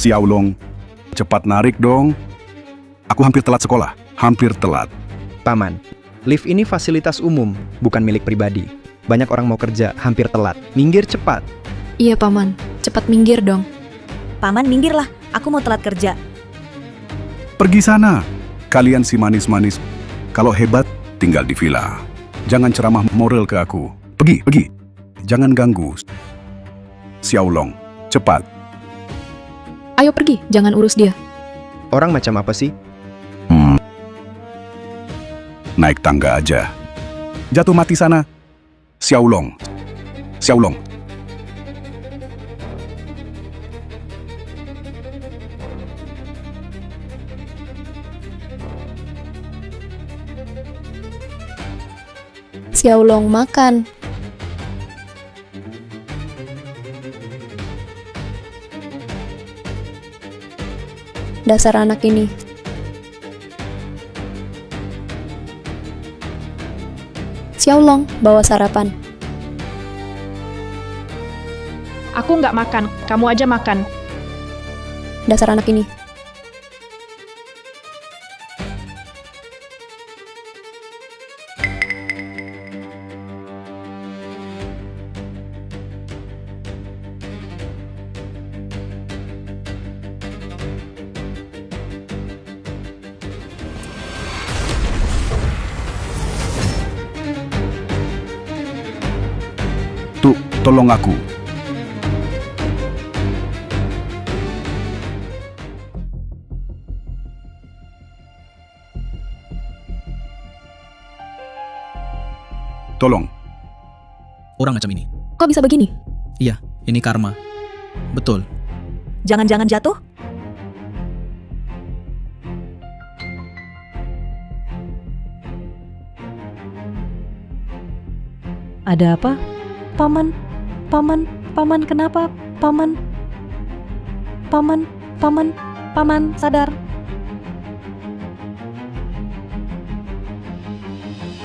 Xiaolong, cepat narik dong. Aku hampir telat sekolah, hampir telat. Paman, lift ini fasilitas umum, bukan milik pribadi. Banyak orang mau kerja, hampir telat. Minggir cepat. Iya, Paman. Cepat minggir dong. Paman, minggirlah. Aku mau telat kerja. Pergi sana, kalian si manis-manis. Kalau hebat, tinggal di villa. Jangan ceramah moral ke aku. Pergi. Jangan ganggu. Xiaolong, cepat. Ayo pergi, jangan urus dia. Orang macam apa sih? Naik tangga aja. Jatuh mati sana. Xiaolong. Xiaolong makan. Dasar anak ini. Xiaolong, bawa sarapan. Aku nggak makan, kamu aja makan. Dasar anak ini. Tolong aku. Tolong. Orang macam ini. Kok bisa begini? Iya, ini karma. Betul. Jangan-jangan jatuh? Ada apa? Paman kenapa? Paman, sadar.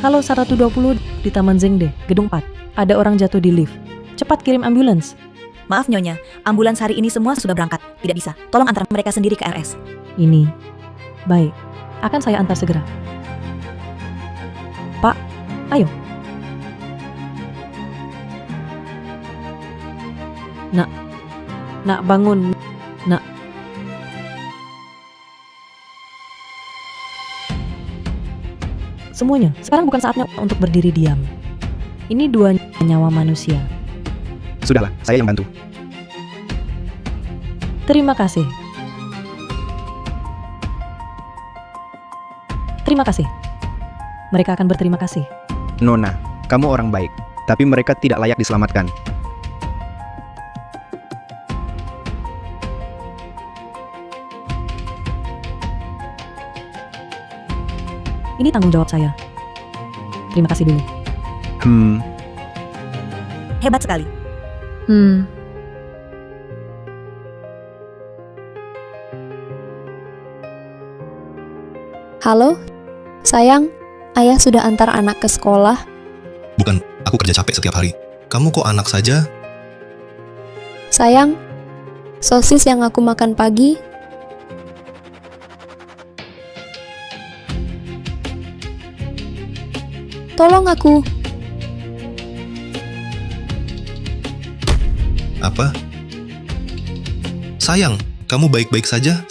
Halo 120 di Taman Zengde, gedung 4. Ada orang jatuh di lift. Cepat kirim ambulans. Maaf Nyonya, ambulans hari ini semua sudah berangkat. Tidak bisa. Tolong antar mereka sendiri ke RS. Ini. Baik, akan saya antar segera. Pak, ayo. Nak bangun, nak. Semuanya, sekarang bukan saatnya untuk berdiri diam. Ini 2 nyawa manusia. Sudahlah, saya yang bantu. Terima kasih. Terima kasih. Mereka akan berterima kasih. Nona, kamu orang baik, tapi mereka tidak layak diselamatkan. Ini tanggung jawab saya. Terima kasih dulu. Hebat sekali. Halo? Sayang, ayah sudah antar anak ke sekolah. Bukan, aku kerja capek setiap hari. Kamu kok anak saja? Sayang, sosis yang aku makan pagi. Tolong aku. Apa? Sayang, kamu baik-baik saja?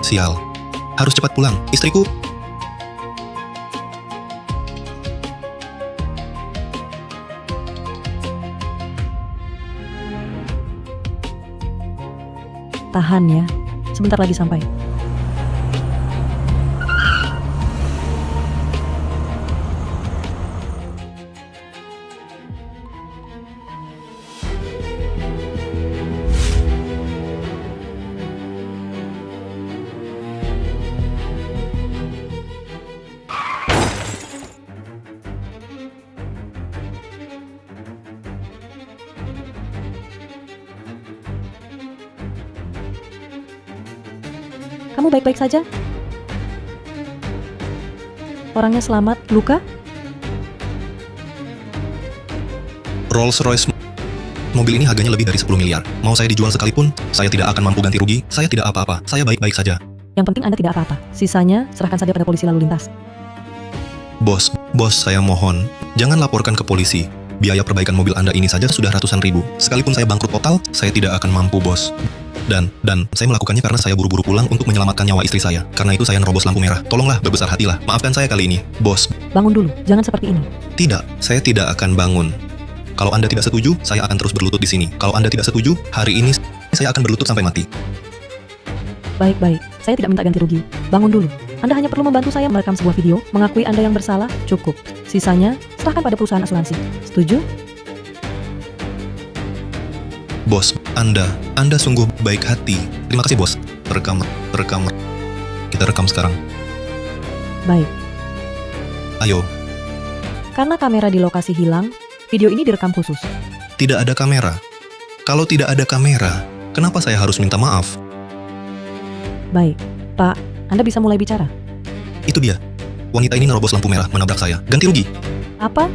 Sial, harus cepat pulang. Istriku. Tahan ya, sebentar lagi sampai. Kamu baik-baik saja? Orangnya selamat, luka? Rolls Royce Mobil ini harganya lebih dari 10 miliar. Mau saya dijual sekalipun, saya tidak akan mampu ganti rugi. Saya tidak apa-apa. Saya baik-baik saja. Yang penting Anda tidak apa-apa. Sisanya, serahkan saja pada polisi lalu lintas. Bos, saya mohon, jangan laporkan ke polisi. Biaya perbaikan mobil Anda ini saja sudah ratusan ribu. Sekalipun saya bangkrut total, saya tidak akan mampu, bos. Dan saya melakukannya karena saya buru-buru pulang untuk menyelamatkan nyawa istri saya. Karena itu saya nerobos lampu merah. Tolonglah, berbesar hatilah. Maafkan saya kali ini, bos. Bangun dulu, jangan seperti ini. Tidak, saya tidak akan bangun. Kalau Anda tidak setuju, saya akan terus berlutut di sini. Kalau Anda tidak setuju, hari ini saya akan berlutut sampai mati. Baik-baik, saya tidak minta ganti rugi. Bangun dulu. Anda hanya perlu membantu saya merekam sebuah video, mengakui Anda yang bersalah, cukup. Sisanya, serahkan pada perusahaan asuransi. Setuju? Bos, Anda sungguh baik hati. Terima kasih, bos. Rekam. Kita rekam sekarang. Baik. Ayo. Karena kamera di lokasi hilang, video ini direkam khusus. Tidak ada kamera. Kalau tidak ada kamera, kenapa saya harus minta maaf? Baik, Pak, Anda bisa mulai bicara. Itu dia. Wanita ini nerobos lampu merah, menabrak saya. Ganti rugi. Apa?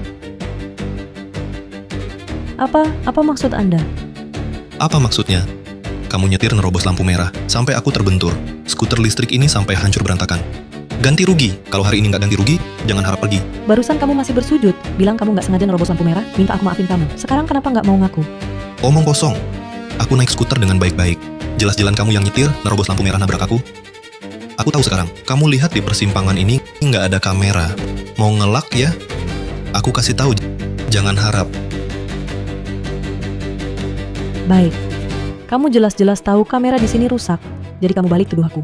Apa maksud Anda? Apa maksudnya? Kamu nyetir nerobos lampu merah, sampai aku terbentur. Skuter listrik ini sampai hancur berantakan. Ganti rugi. Kalau hari ini nggak ganti rugi, jangan harap pergi. Barusan kamu masih bersujud, bilang kamu nggak sengaja nerobos lampu merah, minta aku maafin kamu. Sekarang kenapa nggak mau ngaku? Omong kosong. Aku naik skuter dengan baik-baik. Jelas-jelas kamu yang nyetir, nerobos lampu merah nabrak aku. Aku tahu sekarang. Kamu lihat di persimpangan ini nggak ada kamera. Mau ngelak ya? Aku kasih tahu, jangan harap. Baik, kamu jelas-jelas tahu kamera di sini rusak, jadi kamu balik tuduh aku.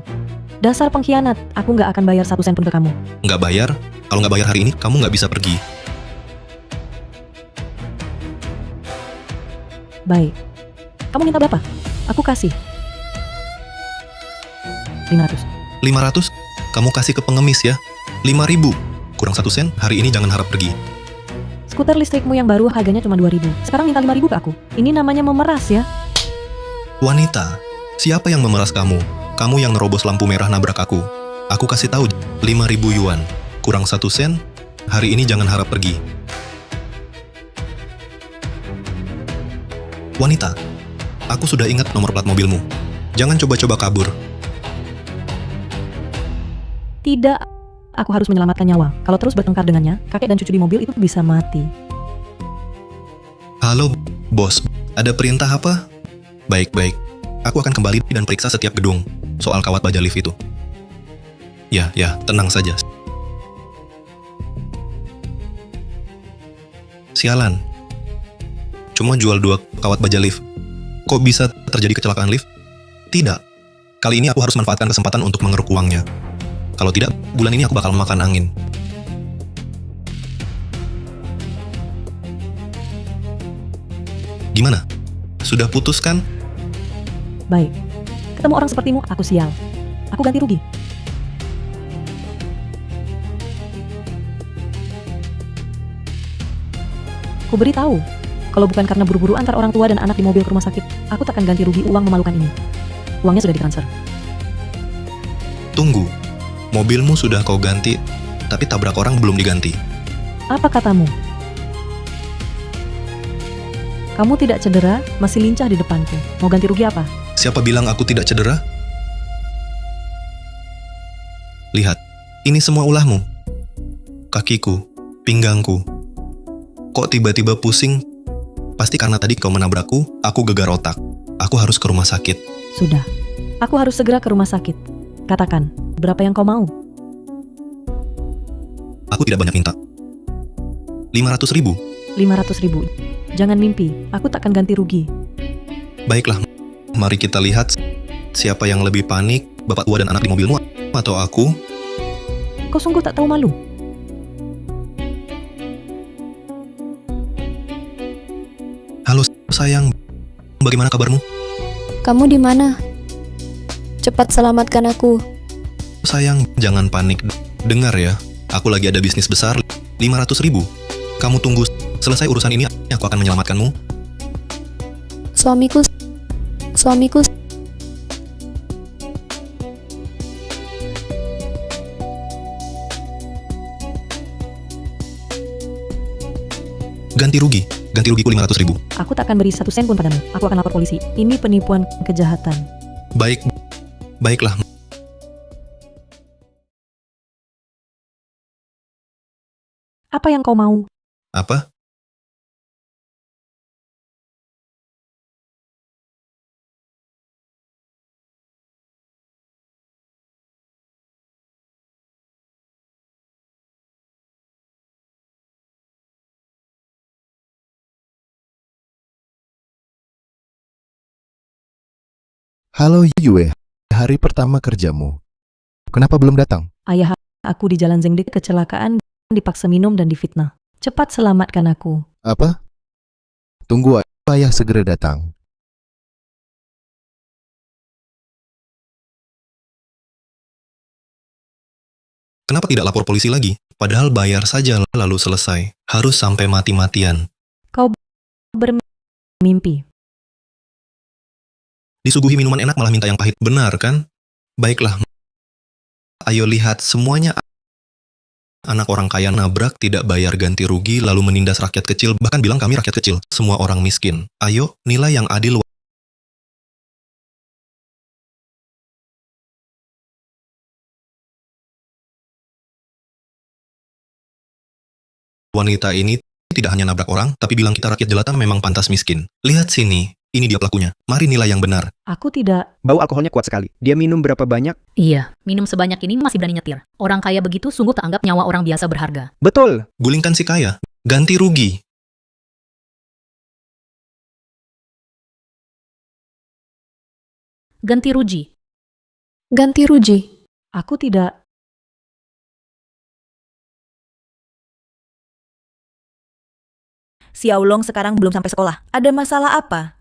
Dasar pengkhianat, aku nggak akan bayar 1 sen pun ke kamu. Nggak bayar? Kalau nggak bayar hari ini, kamu nggak bisa pergi. Baik, kamu minta berapa? Aku kasih 500. 500? Kamu kasih ke pengemis ya? 5.000. Kurang 1 sen, hari ini jangan harap pergi. Skuter listrikmu yang baru harganya cuma 2.000. Sekarang minta 5.000 ke aku. Ini namanya memeras ya. Wanita, siapa yang memeras kamu? Kamu yang nerobos lampu merah nabrak aku. Aku kasih tahu, 5.000 yuan. Kurang 1 sen, hari ini jangan harap pergi. Wanita, aku sudah ingat nomor plat mobilmu. Jangan coba-coba kabur. Tidak, aku harus menyelamatkan nyawa. Kalau terus bertengkar dengannya, kakek dan cucu di mobil itu bisa mati. Halo, bos. Ada perintah apa? Baik-baik. Aku akan kembali dan periksa setiap gedung soal kawat baja lift itu. Ya, tenang saja. Sialan. Cuma jual 2 kawat baja lift. Kok bisa terjadi kecelakaan lift? Tidak. Kali ini aku harus manfaatkan kesempatan untuk mengeruk uangnya. Kalau tidak, bulan ini aku bakal makan angin. Gimana? Sudah putus kan? Baik, ketemu orang sepertimu, aku sial. Aku ganti rugi. Ku beritahu, kalau bukan karena buru-buru antar orang tua dan anak di mobil ke rumah sakit, aku takkan ganti rugi uang memalukan ini. Uangnya sudah ditransfer. Tunggu. Mobilmu sudah kau ganti, tapi tabrak orang belum diganti. Apa katamu? Kamu tidak cedera, masih lincah di depanku. Mau ganti rugi apa? Siapa bilang aku tidak cedera? Lihat, ini semua ulahmu. Kakiku, pinggangku. Kok tiba-tiba pusing? Pasti karena tadi kau menabrakku, aku gegar otak. Aku harus ke rumah sakit. Sudah, aku harus segera ke rumah sakit. Katakan, berapa yang kau mau? Aku tidak banyak minta. 500.000. 500.000. Jangan mimpi, aku takkan ganti rugi. Baiklah, mari kita lihat siapa yang lebih panik, bapak tua dan anak di mobilmu atau aku. Kau sungguh tak tahu malu. Halo sayang, bagaimana kabarmu? Kamu di mana? Cepat selamatkan aku. Sayang, jangan panik. Dengar ya, aku lagi ada bisnis besar, 500.000. Kamu tunggu selesai urusan ini, aku akan menyelamatkanmu. Suamiku. Ganti rugi. ganti rugiku 500.000. Aku tak akan beri 1 sen pun padamu. Aku akan lapor polisi. Ini penipuan kejahatan. Baiklah. Apa yang kau mau? Apa? Halo Yue, hari pertama kerjamu. Kenapa belum datang? Ayah aku di Jalan Zengdik kecelakaan, dipaksa minum dan difitnah. Cepat selamatkan aku. Apa? Tunggu ayah segera datang. Kenapa tidak lapor polisi lagi? Padahal bayar saja lalu selesai. Harus sampai mati-matian. Kau bermimpi. Disuguhi minuman enak malah minta yang pahit. Benar kan? Baiklah. Ayo lihat semuanya. Anak orang kaya nabrak, tidak bayar ganti rugi, lalu menindas rakyat kecil, bahkan bilang kami rakyat kecil. Semua orang miskin. Ayo, nilai yang adil. Wanita ini tidak hanya nabrak orang, tapi bilang kita rakyat jelata memang pantas miskin. Lihat sini, ini dia pelakunya. Mari nilai yang benar. Aku tidak. Bau alkoholnya kuat sekali. Dia minum berapa banyak? Iya, minum sebanyak ini masih berani nyetir. Orang kaya begitu sungguh tak anggap nyawa orang biasa berharga. Betul. Gulingkan si kaya. Ganti rugi. Ganti rugi. Ganti rugi. Aku tidak. Xiaolong sekarang belum sampai sekolah. Ada masalah apa?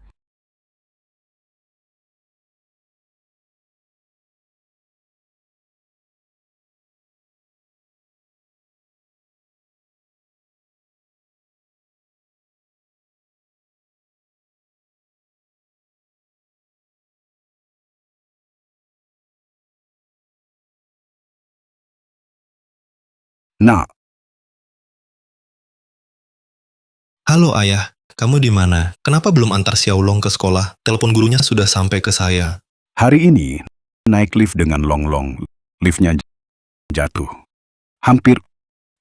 Nak, Halo ayah, kamu di mana? Kenapa belum antar Xiaolong ke sekolah? Telepon gurunya sudah sampai ke saya. hari ini naik lift dengan Longlong. Liftnya jatuh.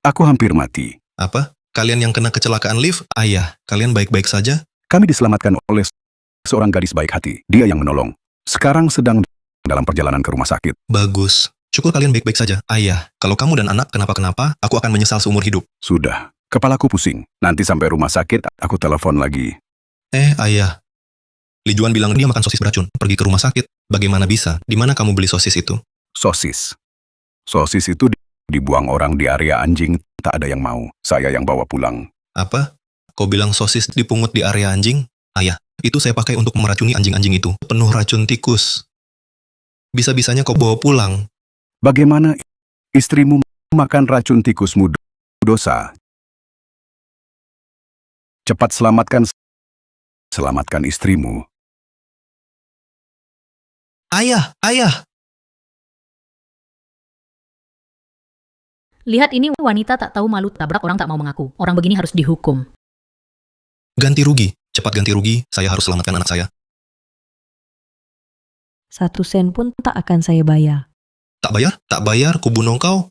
Aku hampir mati. Apa? Kalian yang kena kecelakaan lift? Ayah, kalian baik-baik saja? Kami diselamatkan oleh seorang gadis baik hati. Dia yang menolong. Sekarang sedang dalam perjalanan ke rumah sakit. Bagus. Syukur kalian baik-baik saja. Ayah, kalau kamu dan anak kenapa-kenapa, aku akan menyesal seumur hidup. Sudah. Kepalaku pusing. Nanti sampai rumah sakit, aku telepon lagi. Ayah. Li Juan bilang dia makan sosis beracun. Pergi ke rumah sakit. Bagaimana bisa? Di mana kamu beli sosis itu? Sosis. Sosis itu dibuang orang di area anjing. Tak ada yang mau. Saya yang bawa pulang. Apa? Kau bilang sosis dipungut di area anjing? Ayah, itu saya pakai untuk meracuni anjing-anjing itu. Penuh racun tikus. Bisa-bisanya kau bawa pulang. Bagaimana istrimu makan racun tikusmu? Dosa. Cepat selamatkan istrimu. Ayah! Lihat ini wanita tak tahu malu tabrak orang tak mau mengaku. Orang begini harus dihukum. Ganti rugi. Cepat ganti rugi. Saya harus selamatkan anak saya. 1 sen pun tak akan saya bayar. Tak bayar? Tak bayar, ku bunuh kau.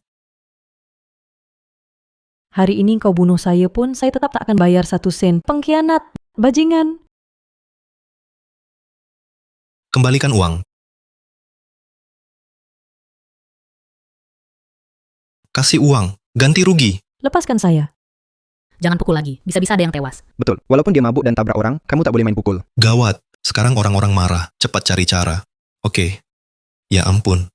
Hari ini kau bunuh saya pun, saya tetap tak akan bayar 1 sen. Pengkhianat, bajingan. Kembalikan uang. Kasih uang. Ganti rugi. Lepaskan saya. Jangan pukul lagi, bisa-bisa ada yang tewas. Betul. Walaupun dia mabuk dan tabrak orang, kamu tak boleh main pukul. Gawat. Sekarang orang-orang marah. Cepat cari cara. Oke. Ya ampun.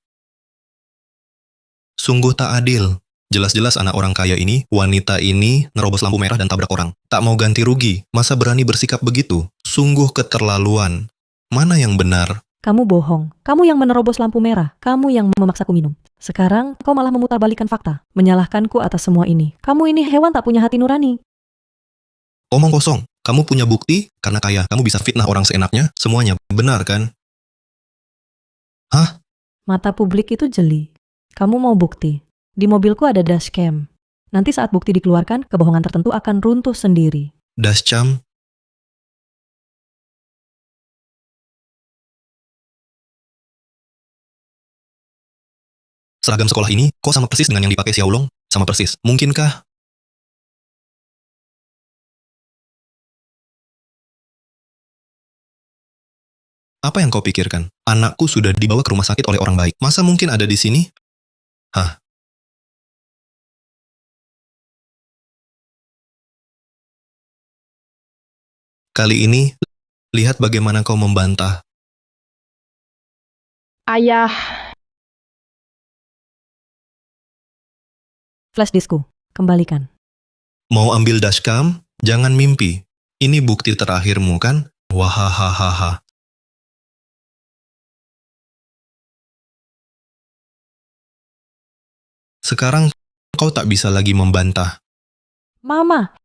Sungguh tak adil. Jelas-jelas anak orang kaya ini, wanita ini, nerobos lampu merah dan tabrak orang. Tak mau ganti rugi. Masa berani bersikap begitu? Sungguh keterlaluan. Mana yang benar? Kamu bohong. Kamu yang menerobos lampu merah. Kamu yang memaksaku minum. Sekarang kau malah memutarbalikkan fakta. Menyalahkanku atas semua ini. Kamu ini hewan tak punya hati nurani. Omong kosong. Kamu punya bukti? Karena kaya, kamu bisa fitnah orang seenaknya? Semuanya benar kan? Hah? Mata publik itu jeli. Kamu mau bukti? Di mobilku ada dashcam. Nanti saat bukti dikeluarkan, kebohongan tertentu akan runtuh sendiri. Dascham, seragam sekolah ini kok sama persis dengan yang dipakai Xiaolong? Sama persis. Mungkinkah? Apa yang kau pikirkan? Anakku sudah dibawa ke rumah sakit oleh orang baik. Masa mungkin ada di sini? Hah? Kali ini, lihat bagaimana kau membantah. Ayah, Flash diskku, kembalikan. Mau ambil dashcam? Jangan mimpi. Ini bukti terakhirmu kan? Wahahaha. Sekarang kau tak bisa lagi membantah. Mama!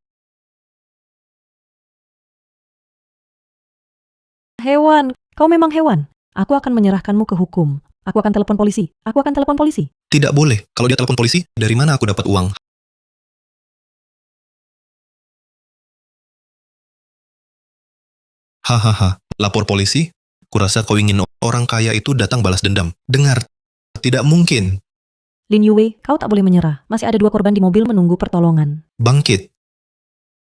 Hewan, kau memang hewan. Aku akan menyerahkanmu ke hukum. Aku akan telepon polisi. Aku akan telepon polisi. Tidak boleh. Kalau dia telepon polisi, dari mana aku dapat uang? Hahaha. Lapor polisi? Kurasa kau ingin orang kaya itu datang balas dendam. Dengar. Tidak mungkin. Lin Yue, kau tak boleh menyerah. Masih ada 2 korban di mobil menunggu pertolongan. Bangkit.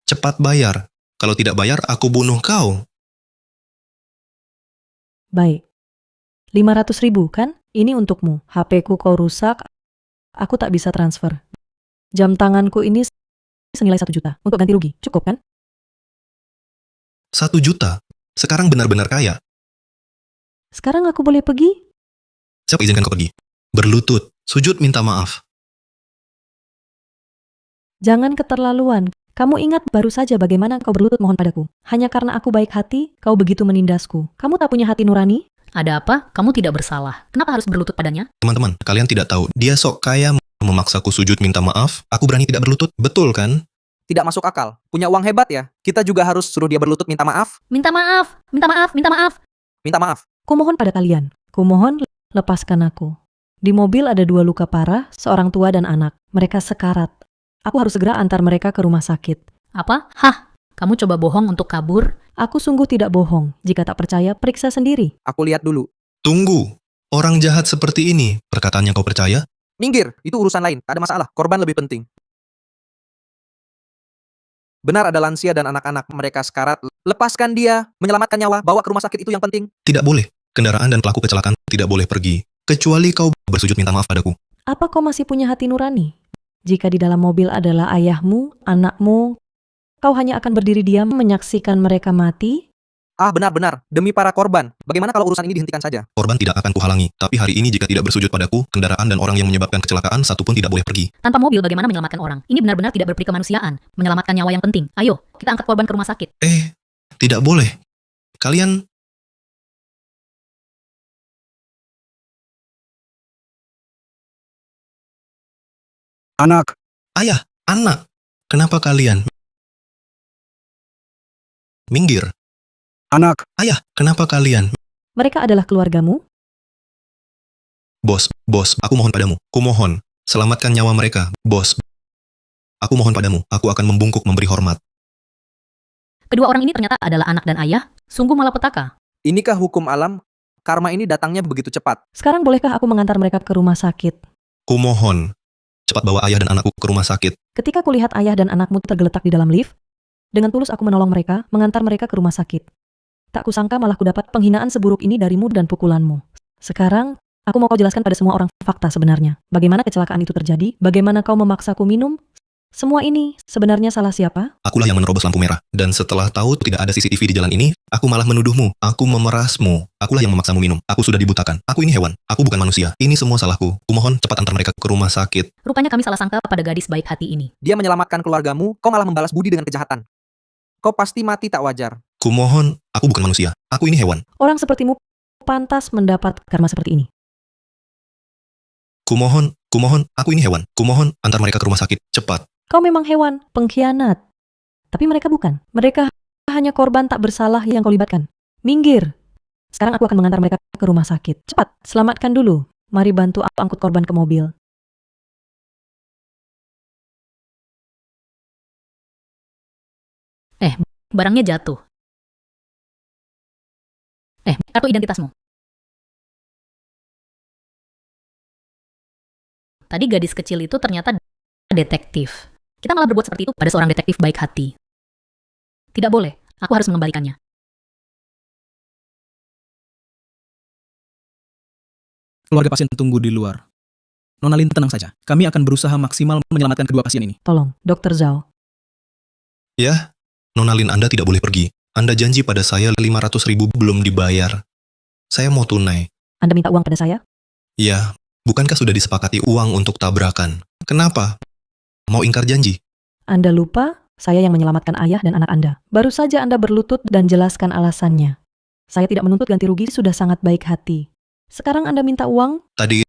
Cepat bayar. Kalau tidak bayar, aku bunuh kau. Baik. 500.000 kan? Ini untukmu. HP-ku kau rusak. Aku tak bisa transfer. Jam tanganku ini senilai 1 juta. Untuk ganti rugi. Cukup kan? 1 juta? Sekarang benar-benar kaya. Sekarang aku boleh pergi? Siapa izinkan kau pergi? Berlutut. Sujud minta maaf. Jangan keterlaluan. Kamu ingat baru saja bagaimana kau berlutut mohon padaku. Hanya karena aku baik hati, kau begitu menindasku. Kamu tak punya hati nurani? Ada apa? Kamu tidak bersalah. Kenapa harus berlutut padanya? Teman-teman, kalian tidak tahu. Dia sok kaya memaksaku sujud minta maaf. Aku berani tidak berlutut. Betul kan? Tidak masuk akal. Punya uang hebat ya? Kita juga harus suruh dia berlutut minta maaf? Minta maaf, minta maaf, minta maaf. Minta maaf. Kumohon pada kalian. Kumohon lepaskan aku. Di mobil ada 2 luka parah, seorang tua dan anak. Mereka sekarat. Aku harus segera antar mereka ke rumah sakit. Apa? Hah? Kamu coba bohong untuk kabur? Aku sungguh tidak bohong. Jika tak percaya, periksa sendiri. Aku lihat dulu. Tunggu. Orang jahat seperti ini, perkataannya kau percaya? Minggir, itu urusan lain. Tak ada masalah. Korban lebih penting. Benar ada lansia dan anak-anak. Mereka sekarat. Lepaskan dia. Menyelamatkan nyawa. Bawa ke rumah sakit itu yang penting. Tidak boleh. Kendaraan dan pelaku kecelakaan tidak boleh pergi. Kecuali kau bersujud minta maaf padaku. Apa kau masih punya hati nurani? Jika di dalam mobil adalah ayahmu, anakmu, kau hanya akan berdiri diam menyaksikan mereka mati? Ah, benar-benar. Demi para korban. Bagaimana kalau urusan ini dihentikan saja? Korban tidak akan kuhalangi. Tapi hari ini jika tidak bersujud padaku, kendaraan dan orang yang menyebabkan kecelakaan satu pun tidak boleh pergi. Tanpa mobil bagaimana menyelamatkan orang? Ini benar-benar tidak berperi kemanusiaan. Menyelamatkan nyawa yang penting. Ayo, kita angkat korban ke rumah sakit. Tidak boleh. Kalian... Anak, Ayah, anak. Kenapa kalian? Minggir. anak, Ayah, kenapa kalian? Mereka adalah keluargamu? Bos, aku mohon padamu. Kumohon, selamatkan nyawa mereka. Bos, aku mohon padamu. Aku akan membungkuk memberi hormat. Kedua orang ini ternyata adalah anak dan ayah. Sungguh malapetaka. Inikah hukum alam? Karma ini datangnya begitu cepat. Sekarang bolehkah aku mengantar mereka ke rumah sakit? Kumohon, cepat bawa ayah dan anakku ke rumah sakit. Ketika kulihat ayah dan anakmu tergeletak di dalam lift, dengan tulus aku menolong mereka, mengantar mereka ke rumah sakit. Tak kusangka malah kudapat penghinaan seburuk ini darimu dan pukulanmu. Sekarang, aku mau kau jelaskan pada semua orang fakta sebenarnya. Bagaimana kecelakaan itu terjadi? Bagaimana kau memaksaku minum? Semua ini sebenarnya salah siapa? Akulah yang menerobos lampu merah. Dan setelah tahu tidak ada CCTV di jalan ini, aku malah menuduhmu. Aku memerasmu. Akulah yang memaksamu minum. Aku sudah dibutakan. Aku ini hewan. Aku bukan manusia. Ini semua salahku. Kumohon cepat antar mereka ke rumah sakit. Rupanya kami salah sangka pada gadis baik hati ini. Dia menyelamatkan keluargamu, kau malah membalas budi dengan kejahatan. Kau pasti mati tak wajar. Kumohon, aku bukan manusia. Aku ini hewan. Orang sepertimu pantas mendapat karma seperti ini. Kumohon, aku ini hewan. Kumohon, antar mereka ke rumah sakit. Cepat. Kau memang hewan, pengkhianat. Tapi mereka bukan. Mereka hanya korban tak bersalah yang kau libatkan. Minggir. Sekarang aku akan mengantar mereka ke rumah sakit. Cepat, selamatkan dulu. Mari bantu aku angkut korban ke mobil. Barangnya jatuh. Kartu identitasmu. Tadi gadis kecil itu ternyata detektif. Kita malah berbuat seperti itu pada seorang detektif baik hati. Tidak boleh, aku harus mengembalikannya. Keluarga pasien tunggu di luar. Nona Lin, tenang saja. Kami akan berusaha maksimal menyelamatkan kedua pasien ini. Tolong, Dr. Zhao. Ya, Nona Lin, Anda tidak boleh pergi. Anda janji pada saya 500.000 belum dibayar. Saya mau tunai. Anda minta uang pada saya? Ya, bukankah sudah disepakati uang untuk tabrakan? Kenapa? Mau ingkar janji? Anda lupa, saya yang menyelamatkan ayah dan anak Anda. Baru saja Anda berlutut dan jelaskan alasannya. Saya tidak menuntut ganti rugi, sudah sangat baik hati. Sekarang Anda minta uang? Tadi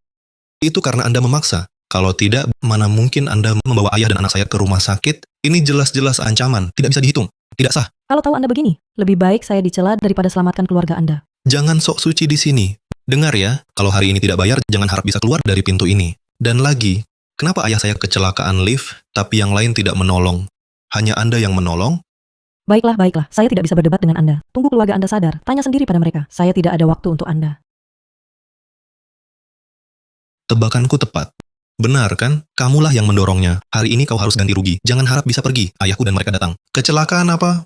itu karena Anda memaksa. Kalau tidak, mana mungkin Anda membawa ayah dan anak saya ke rumah sakit? Ini jelas-jelas ancaman, tidak bisa dihitung, tidak sah. Kalau tahu Anda begini, lebih baik saya dicela daripada selamatkan keluarga Anda. Jangan sok suci di sini. Dengar ya, kalau hari ini tidak bayar, jangan harap bisa keluar dari pintu ini. Dan lagi, kenapa ayah saya kecelakaan lift, tapi yang lain tidak menolong? Hanya Anda yang menolong? Baiklah, saya tidak bisa berdebat dengan Anda. Tunggu keluarga Anda sadar, tanya sendiri pada mereka. Saya tidak ada waktu untuk Anda. Tebakanku tepat. Benar kan? Kamulah yang mendorongnya. Hari ini kau harus ganti rugi. Jangan harap bisa pergi. Ayahku dan mereka datang. Kecelakaan apa?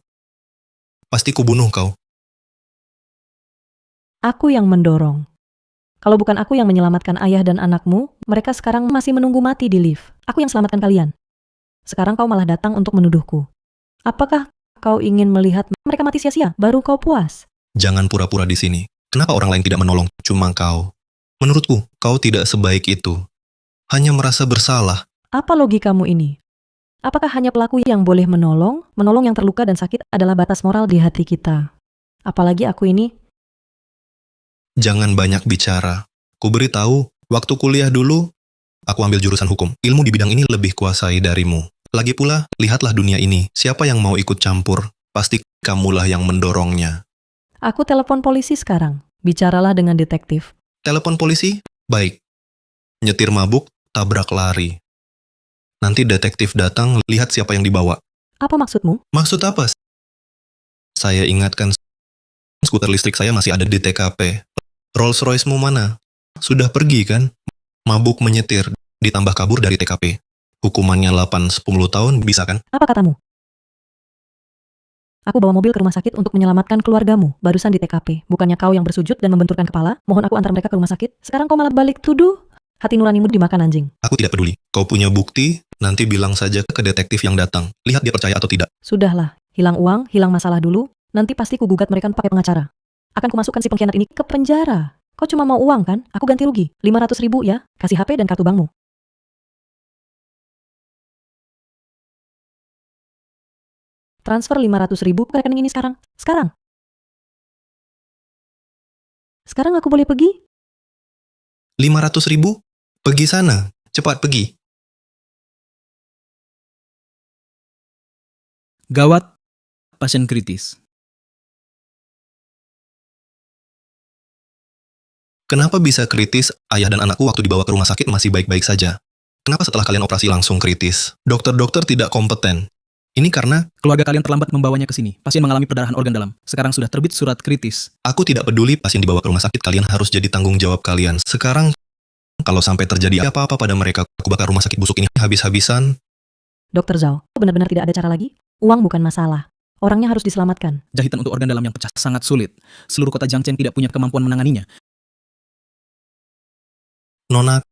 Pasti kubunuh kau. Aku yang mendorong. Kalau bukan aku yang menyelamatkan ayah dan anakmu, mereka sekarang masih menunggu mati di lift. Aku yang selamatkan kalian. Sekarang kau malah datang untuk menuduhku. Apakah kau ingin melihat mereka mati sia-sia, baru kau puas? Jangan pura-pura di sini. Kenapa orang lain tidak menolong? Cuma kau. Menurutku, kau tidak sebaik itu. Hanya merasa bersalah. Apa logikamu ini? Apakah hanya pelaku yang boleh menolong? Menolong yang terluka dan sakit adalah batas moral di hati kita. Apalagi aku ini. Jangan banyak bicara. Ku beritahu, waktu kuliah dulu, aku ambil jurusan hukum. Ilmu di bidang ini lebih kuasai darimu. Lagi pula, lihatlah dunia ini. Siapa yang mau ikut campur? Pasti kamulah yang mendorongnya. Aku telepon polisi sekarang. Bicaralah dengan detektif. Telepon polisi? Baik. Nyetir mabuk, tabrak lari. Nanti detektif datang, lihat siapa yang dibawa. Apa maksudmu? Maksud apa? Saya ingatkan, skuter listrik saya masih ada di TKP. Rolls Royce-mu mana? Sudah pergi kan? Mabuk menyetir, ditambah kabur dari TKP. Hukumannya 8-10 tahun, bisa kan? Apa katamu? Aku bawa mobil ke rumah sakit untuk menyelamatkan keluargamu, barusan di TKP. Bukannya kau yang bersujud dan membenturkan kepala, mohon aku antar mereka ke rumah sakit. Sekarang kau malah balik tuduh. Hati nuranimu dimakan anjing. Aku tidak peduli. Kau punya bukti, nanti bilang saja ke detektif yang datang. Lihat dia percaya atau tidak. Sudahlah, hilang uang, hilang masalah dulu, nanti pasti ku gugat mereka pakai pengacara. Akan ku masukkan si pengkhianat ini ke penjara. Kau cuma mau uang kan? Aku ganti rugi. 500.000 ya, kasih HP dan kartu bankmu. Transfer 500.000 ke rekening ini sekarang. Sekarang aku boleh pergi? 500.000? Pergi sana. Cepat pergi. Gawat, pasien kritis. Kenapa bisa kritis? Ayah dan anakku waktu dibawa ke rumah sakit masih baik-baik saja. Kenapa setelah kalian operasi langsung kritis? Dokter-dokter tidak kompeten. Ini karena Keluarga kalian terlambat membawanya ke sini. Pasien mengalami perdarahan organ dalam. Sekarang sudah terbit surat kritis. aku tidak peduli pasien dibawa ke rumah sakit, kalian harus jadi tanggung jawab kalian. Sekarang, kalau sampai terjadi apa-apa pada mereka, aku bakar rumah sakit busuk ini habis-habisan. Dokter Zhao, benar-benar tidak ada cara lagi? Uang bukan masalah. Orangnya harus diselamatkan. Jahitan untuk organ dalam yang pecah sangat sulit. Seluruh kota Jiangchen tidak punya kemampuan menanganinya. Nona,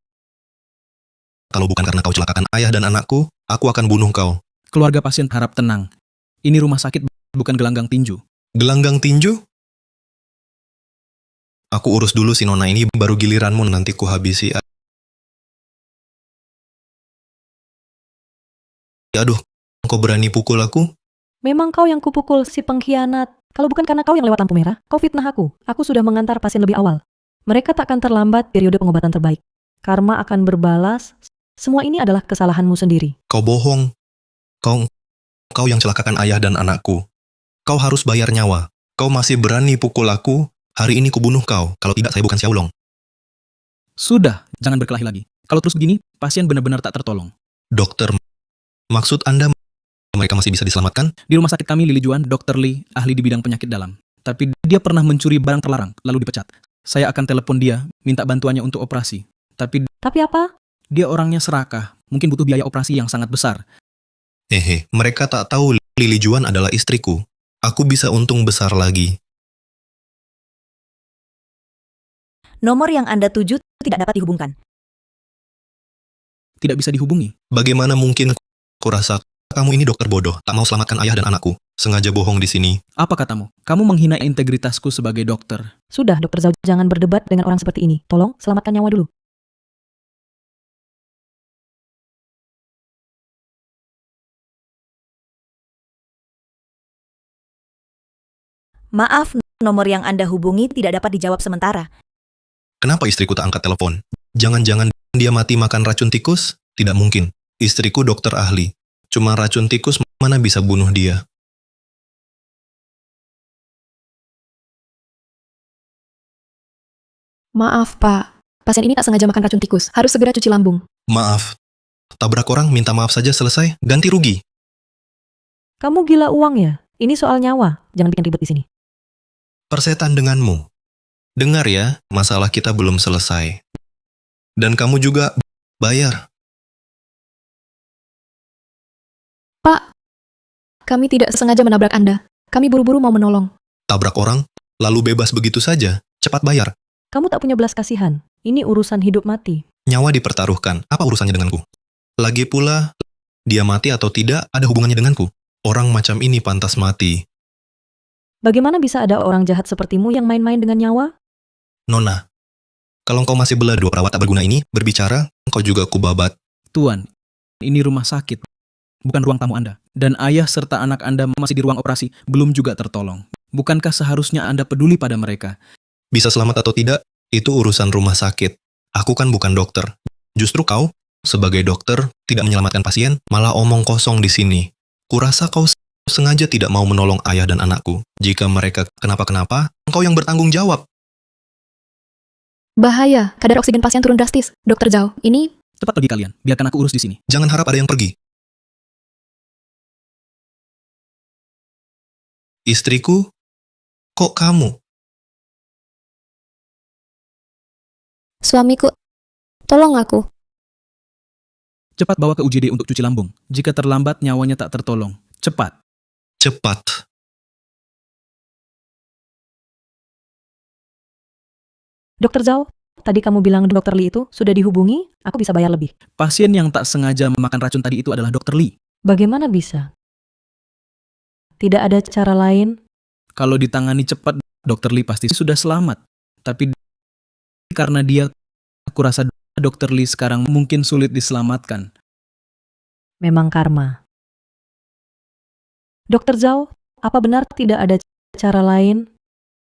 kalau bukan karena kau celakakan ayah dan anakku, aku akan bunuh kau. Keluarga pasien harap tenang. Ini rumah sakit bukan gelanggang tinju. Gelanggang tinju? Aku urus dulu si Nona ini, baru giliranmu nanti ku habisi. Aduh, kau berani pukul aku? Memang kau yang kupukul si pengkhianat. Kalau bukan karena kau yang lewat lampu merah, kau fitnah aku. Aku sudah mengantar pasien lebih awal. Mereka takkan terlambat periode pengobatan terbaik. Karma akan berbalas. Semua ini adalah kesalahanmu sendiri. Kau bohong. Kau yang celakakan ayah dan anakku. Kau harus bayar nyawa. Kau masih berani pukul aku? Hari ini kubunuh kau. Kalau tidak, saya bukan Xiaolong. Sudah, jangan berkelahi lagi. Kalau terus begini, pasien benar-benar tak tertolong. Dokter, maksud Anda mereka masih bisa diselamatkan? Di rumah sakit kami, Lily Juan, Dr. Lee, ahli di bidang penyakit dalam. Tapi dia pernah mencuri barang terlarang, lalu dipecat. Saya akan telepon dia, minta bantuannya untuk operasi. Tapi Tapi apa? dia orangnya serakah, mungkin butuh biaya operasi yang sangat besar. Mereka tak tahu Lily Juan adalah istriku. Aku bisa untung besar lagi. Nomor yang Anda tuju tidak dapat dihubungkan. Tidak bisa dihubungi. Bagaimana mungkin? Kurasa kamu ini dokter bodoh, tak mau selamatkan ayah dan anakku. Sengaja bohong di sini. Apa katamu? Kamu menghina integritasku sebagai dokter. Sudah, Dokter Zhao, jangan berdebat dengan orang seperti ini. Tolong, selamatkan nyawa dulu. Maaf, nomor yang Anda hubungi tidak dapat dijawab sementara. Kenapa istriku tak angkat telepon? Jangan-jangan dia mati makan racun tikus? Tidak mungkin. Istriku dokter ahli. Cuma racun tikus mana bisa bunuh dia? Maaf, Pak. Pasien ini tak sengaja makan racun tikus. Harus segera cuci lambung. Maaf. Tabrak orang minta maaf saja selesai, ganti rugi. Kamu gila uang ya? Ini soal nyawa. Jangan bikin ribet di sini. Persetan denganmu. Dengar ya, masalah kita belum selesai. Dan kamu juga bayar. Pak, kami tidak sengaja menabrak Anda. Kami buru-buru mau menolong. Tabrak orang, lalu bebas begitu saja. Cepat bayar. Kamu tak punya belas kasihan. Ini urusan hidup mati. Nyawa dipertaruhkan, apa urusannya denganku? Lagi pula, dia mati atau tidak ada hubungannya denganku. Orang macam ini pantas mati. Bagaimana bisa ada orang jahat sepertimu yang main-main dengan nyawa? Nona, kalau engkau masih bela dua perawat tak berguna ini, berbicara, engkau juga kubabat. Tuan, ini rumah sakit, bukan ruang tamu Anda. Dan ayah serta anak Anda masih di ruang operasi, belum juga tertolong. Bukankah seharusnya Anda peduli pada mereka? Bisa selamat atau tidak, itu urusan rumah sakit. Aku kan bukan dokter. Justru kau, sebagai dokter, tidak menyelamatkan pasien, malah omong kosong di sini. Kurasa kau sengaja tidak mau menolong ayah dan anakku. Jika mereka kenapa-kenapa, engkau yang bertanggung jawab. Bahaya, kadar oksigen pasien turun drastis. Dokter Zhao, ini... Cepat pergi kalian, biarkan aku urus di sini. Jangan harap ada yang pergi. Istriku, kok kamu? Suamiku, tolong aku. Cepat bawa ke UGD untuk cuci lambung. Jika terlambat, nyawanya tak tertolong. Cepat. Cepat. Dokter Zhao, tadi kamu bilang Dokter Lee itu sudah dihubungi, aku bisa bayar lebih. Pasien yang tak sengaja memakan racun tadi itu adalah Dr. Lee. Bagaimana bisa? Tidak ada cara lain? Kalau ditangani cepat, Dr. Lee pasti sudah selamat. Tapi karena dia, aku rasa Dr. Lee sekarang mungkin sulit diselamatkan. Memang karma. Dokter Zhao, apa benar tidak ada cara lain?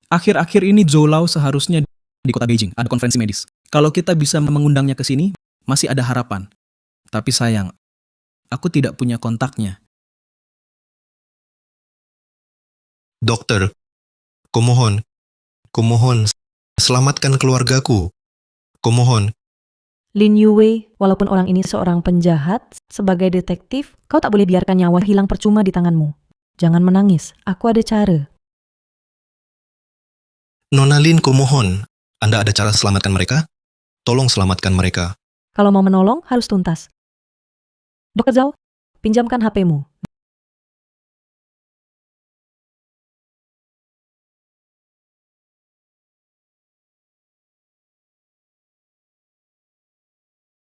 Akhir-akhir ini Zhou Lao seharusnya di kota Beijing, ada konferensi medis. Kalau kita bisa mengundangnya ke sini, masih ada harapan. Tapi sayang, aku tidak punya kontaknya. Dokter, kumohon, selamatkan keluargaku. Kumohon. Lin Yue, walaupun orang ini seorang penjahat, sebagai detektif, kau tak boleh biarkan nyawa hilang percuma di tanganmu. Jangan menangis, aku ada cara. Nona Lin, kumohon. Anda ada cara selamatkan mereka? Tolong selamatkan mereka. Kalau mau menolong, harus tuntas. Dokter Zhao, pinjamkan HP-mu.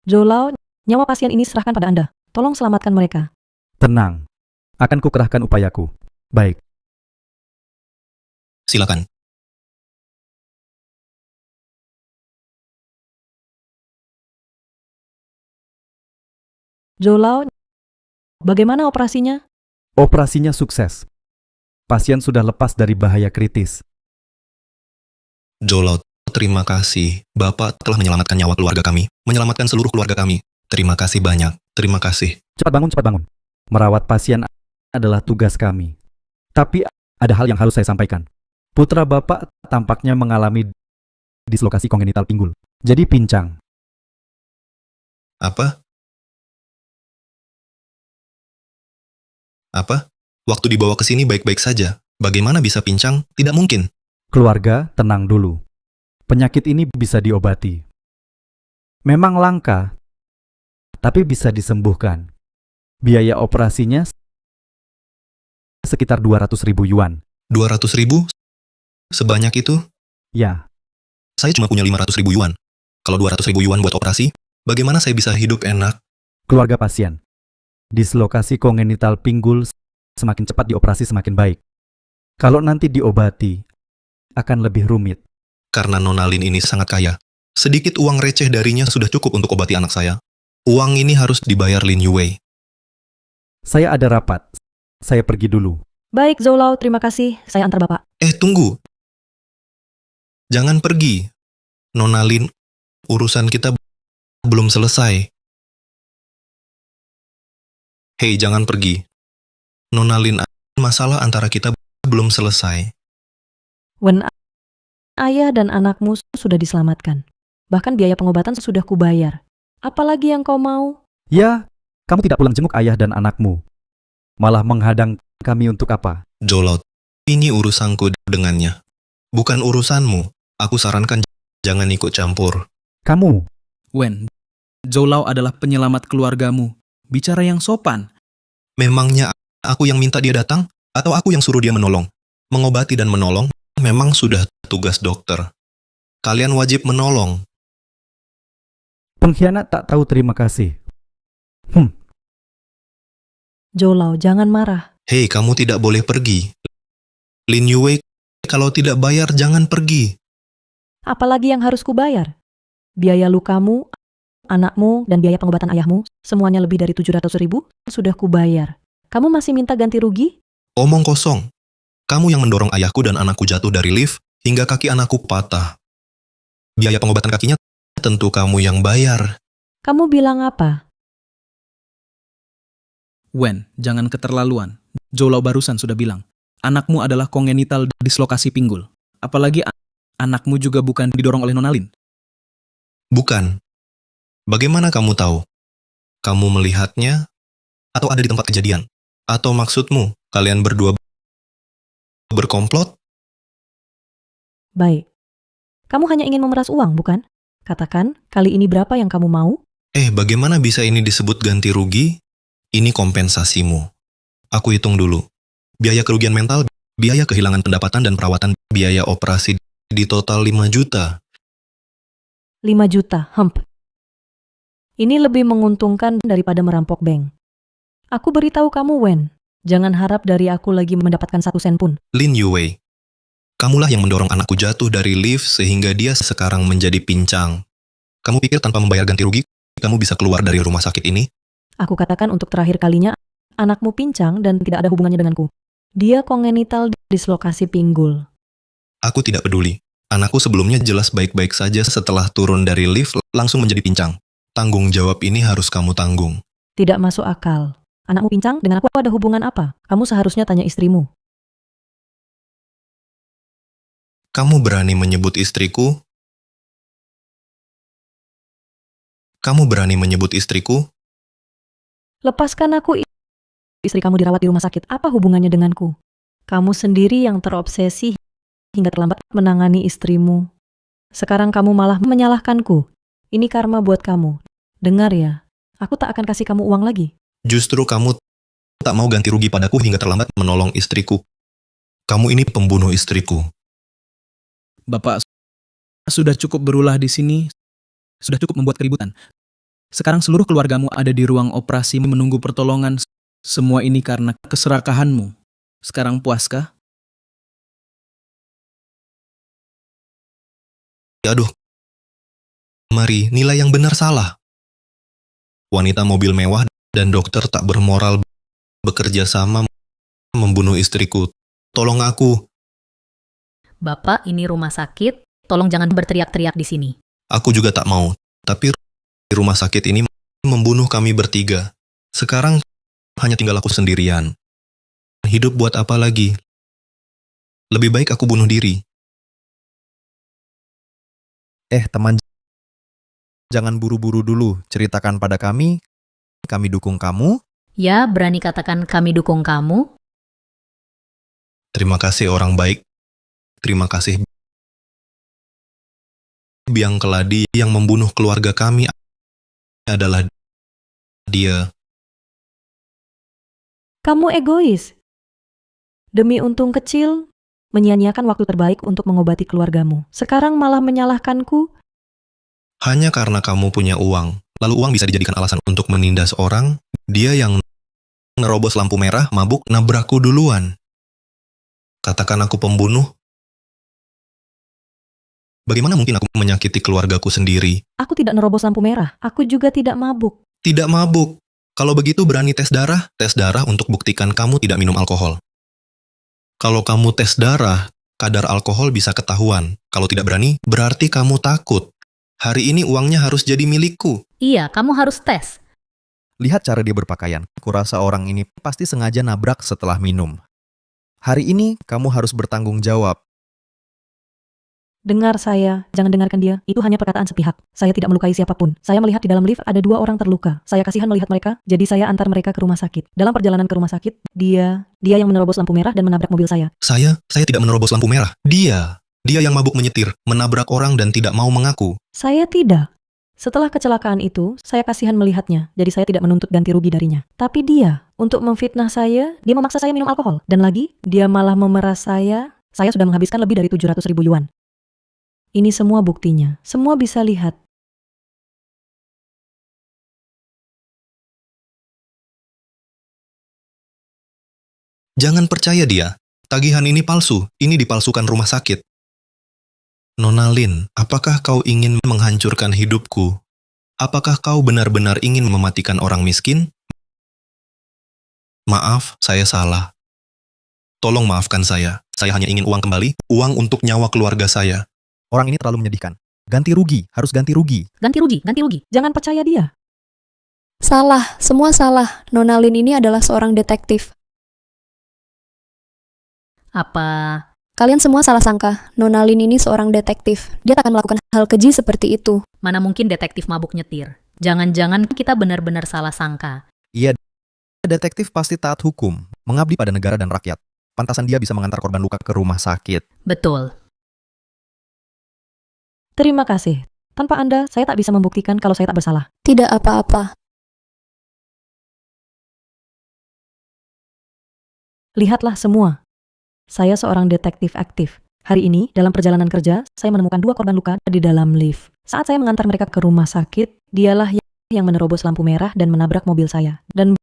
Zhou Lao, nyawa pasien ini serahkan pada Anda. Tolong selamatkan mereka. Tenang, akan kukerahkan upayaku. Baik. Silakan. Zhou Lao, bagaimana operasinya? Operasinya sukses. Pasien sudah lepas dari bahaya kritis. Jolot, terima kasih. Bapak telah menyelamatkan nyawa keluarga kami. Menyelamatkan seluruh keluarga kami. Terima kasih banyak. Terima kasih. Cepat bangun, cepat bangun. Merawat pasien adalah tugas kami. Tapi ada hal yang harus saya sampaikan. Putra Bapak tampaknya mengalami dislokasi kongenital pinggul. Jadi pincang. Apa? Apa? Waktu dibawa ke sini baik-baik saja. Bagaimana bisa pincang? Tidak mungkin. Keluarga, tenang dulu. Penyakit ini bisa diobati. Memang langka, tapi bisa disembuhkan. Biaya operasinya sekitar 200.000 yuan. 200.000? Sebanyak itu? Ya, Saya cuma punya 500.000 yuan. Kalau 200.000 yuan buat operasi, bagaimana saya bisa hidup enak? keluarga pasien. Dislokasi kongenital pinggul semakin cepat dioperasi semakin baik. Kalau nanti diobati, akan lebih rumit. Karena Nona Lin ini sangat kaya. Sedikit uang receh darinya sudah cukup untuk obati anak saya. Uang ini harus dibayar Lin Yue. Saya ada rapat. Saya pergi dulu. Baik, Zoulau, terima kasih. Saya antar Bapak. Tunggu. Jangan pergi. Nona Lin, urusan kita belum selesai. Hei, jangan pergi. Nona Lin, masalah antara kita belum selesai. Wen, ayah dan anakmu sudah diselamatkan. Bahkan biaya pengobatan sudah kubayar. Apalagi yang kau mau? Ya, kamu tidak pulang jenguk ayah dan anakmu. Malah menghadang kami untuk apa? Zoulau, ini urusanku dengannya. Bukan urusanmu. Aku sarankan jangan ikut campur. Kamu, Wen, Zoulau adalah penyelamat keluargamu. Bicara yang sopan. Memangnya aku yang minta dia datang? Atau aku yang suruh dia menolong? Mengobati dan menolong memang sudah tugas dokter. Kalian wajib menolong. pengkhianat tak tahu terima kasih. Zoulau, jangan marah. Hei, kamu tidak boleh pergi. Lin Yue, kalau tidak bayar jangan pergi. Apalagi yang harus kubayar? Biaya lukamu, anakmu, dan biaya pengobatan ayahmu, semuanya lebih dari 700.000 sudah kubayar. Kamu masih minta ganti rugi? Omong kosong. Kamu yang mendorong ayahku dan anakku jatuh dari lift hingga kaki anakku patah. Biaya pengobatan kakinya tentu kamu yang bayar. Kamu bilang apa? Wen, jangan keterlaluan. Zoulau barusan sudah bilang, anakmu adalah kongenital dislokasi pinggul. Apalagi anakmu juga bukan didorong oleh Nona Lin. Bukan. Bagaimana kamu tahu? Kamu melihatnya? Atau ada di tempat kejadian? Atau maksudmu, kalian berdua berkomplot? Baik. Kamu hanya ingin memeras uang, bukan? Katakan, kali ini berapa yang kamu mau? Bagaimana bisa ini disebut ganti rugi? Ini kompensasimu. Aku hitung dulu. Biaya kerugian mental, biaya kehilangan pendapatan dan perawatan, biaya operasi di total 5 juta. 5 juta, Ini lebih menguntungkan daripada merampok bank. Aku beritahu kamu, Wen. Jangan harap dari aku lagi mendapatkan 1 sen pun. Lin Yue, kamulah yang mendorong anakku jatuh dari lift sehingga dia sekarang menjadi pincang. Kamu pikir tanpa membayar ganti rugi, kamu bisa keluar dari rumah sakit ini? Aku katakan untuk terakhir kalinya, anakmu pincang dan tidak ada hubungannya denganku. Dia kongenital dislokasi pinggul. Aku tidak peduli. Anakku sebelumnya jelas baik-baik saja setelah turun dari lift langsung menjadi pincang. Tanggung jawab ini harus kamu tanggung. Tidak masuk akal. Anakmu pincang, dengan aku ada hubungan apa? Kamu seharusnya tanya istrimu. Kamu berani menyebut istriku? Kamu berani menyebut istriku? Lepaskan aku, istri kamu dirawat di rumah sakit. Apa hubungannya denganku? Kamu sendiri yang terobsesi hingga terlambat menangani istrimu. Sekarang kamu malah menyalahkanku. Ini karma buat kamu. Dengar ya, aku tak akan kasih kamu uang lagi. Justru kamu tak mau ganti rugi padaku hingga terlambat menolong istriku. Kamu ini pembunuh istriku. Bapak sudah cukup berulah di sini, sudah cukup membuat keributan. Sekarang seluruh keluargamu ada di ruang operasi menunggu pertolongan. Semua ini karena keserakahanmu. Sekarang puaskah? Aduh. Mari, nilai yang benar salah. Wanita mobil mewah dan dokter tak bermoral bekerja sama membunuh istriku. Tolong aku. Bapak, ini rumah sakit. Tolong jangan berteriak-teriak di sini. Aku juga tak mau. Tapi rumah sakit ini membunuh kami bertiga. Sekarang hanya tinggal aku sendirian. Hidup buat apa lagi? Lebih baik aku bunuh diri. Teman, jangan buru-buru dulu. Ceritakan pada kami dukung kamu, Ya, berani katakan kami dukung kamu? Terima kasih orang baik. Terima kasih Biang Keladi yang membunuh keluarga kami adalah dia. Kamu egois. Demi untung kecil, menyia-nyiakan waktu terbaik untuk mengobati keluargamu. Sekarang malah menyalahkanku. Hanya karena kamu punya uang. Lalu uang bisa dijadikan alasan untuk menindas orang. Dia yang nerobos lampu merah, mabuk, nabrakku duluan. Katakan aku pembunuh. Bagaimana mungkin aku menyakiti keluargaku sendiri? Aku tidak nerobos lampu merah. Aku juga tidak mabuk. Tidak mabuk. Kalau begitu berani tes darah untuk buktikan kamu tidak minum alkohol. Kalau kamu tes darah, kadar alkohol bisa ketahuan. Kalau tidak berani, berarti kamu takut. Hari ini uangnya harus jadi milikku. Iya, kamu harus tes. Lihat cara dia berpakaian. Kurasa orang ini pasti sengaja nabrak setelah minum. Hari ini kamu harus bertanggung jawab. Dengar saya, jangan dengarkan dia. Itu hanya perkataan sepihak. Saya tidak melukai siapapun. Saya melihat di dalam lift ada 2 orang terluka. Saya kasihan melihat mereka, jadi saya antar mereka ke rumah sakit. Dalam perjalanan ke rumah sakit, dia yang menerobos lampu merah dan menabrak mobil saya. Saya tidak menerobos lampu merah. Dia yang mabuk menyetir, menabrak orang dan tidak mau mengaku. Saya tidak. Setelah kecelakaan itu, saya kasihan melihatnya, jadi saya tidak menuntut ganti rugi darinya. Tapi dia, untuk memfitnah saya, dia memaksa saya minum alkohol. Dan lagi, dia malah memeras saya. Saya sudah menghabiskan lebih dari 700.000 yuan. Ini semua buktinya. Semua bisa lihat. Jangan percaya dia. Tagihan ini palsu. Ini dipalsukan rumah sakit. Nona Lin, apakah kau ingin menghancurkan hidupku? Apakah kau benar-benar ingin mematikan orang miskin? Maaf, saya salah. Tolong maafkan saya. Saya hanya ingin uang kembali, uang untuk nyawa keluarga saya. Orang ini terlalu menyedihkan. Ganti rugi, harus ganti rugi. Ganti rugi. Jangan percaya dia. Salah, semua salah. Nona Lin ini adalah seorang detektif. Apa? Kalian semua salah sangka. Nona Lin ini seorang detektif. Dia tak akan melakukan hal keji seperti itu. Mana mungkin detektif mabuk nyetir? Jangan-jangan kita benar-benar salah sangka. Iya, detektif pasti taat hukum, mengabdi pada negara dan rakyat. Pantasan dia bisa mengantar korban luka ke rumah sakit. Betul. Terima kasih. Tanpa Anda, saya tak bisa membuktikan kalau saya tak bersalah. Tidak apa-apa. Lihatlah semua. Saya seorang detektif aktif. Hari ini, dalam perjalanan kerja, saya menemukan 2 korban luka di dalam lift. Saat saya mengantar mereka ke rumah sakit, dialah yang menerobos lampu merah dan menabrak mobil saya. Dan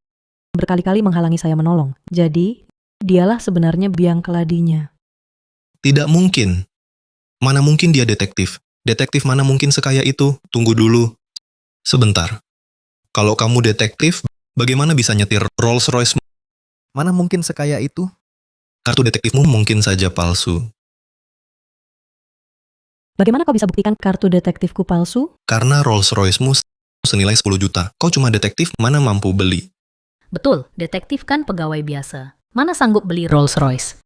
berkali-kali menghalangi saya menolong. Jadi, dialah sebenarnya biang keladinya. Tidak mungkin. Mana mungkin dia detektif? Detektif mana mungkin sekaya itu? Tunggu dulu. Sebentar. Kalau kamu detektif, bagaimana bisa nyetir Rolls-Royce? Mana mungkin sekaya itu? Kartu detektifmu mungkin saja palsu. Bagaimana kau bisa buktikan kartu detektifku palsu? Karena Rolls-Royce-mu senilai 10 juta. Kau cuma detektif, mana mampu beli? Betul, detektif kan pegawai biasa. Mana sanggup beli Rolls Royce?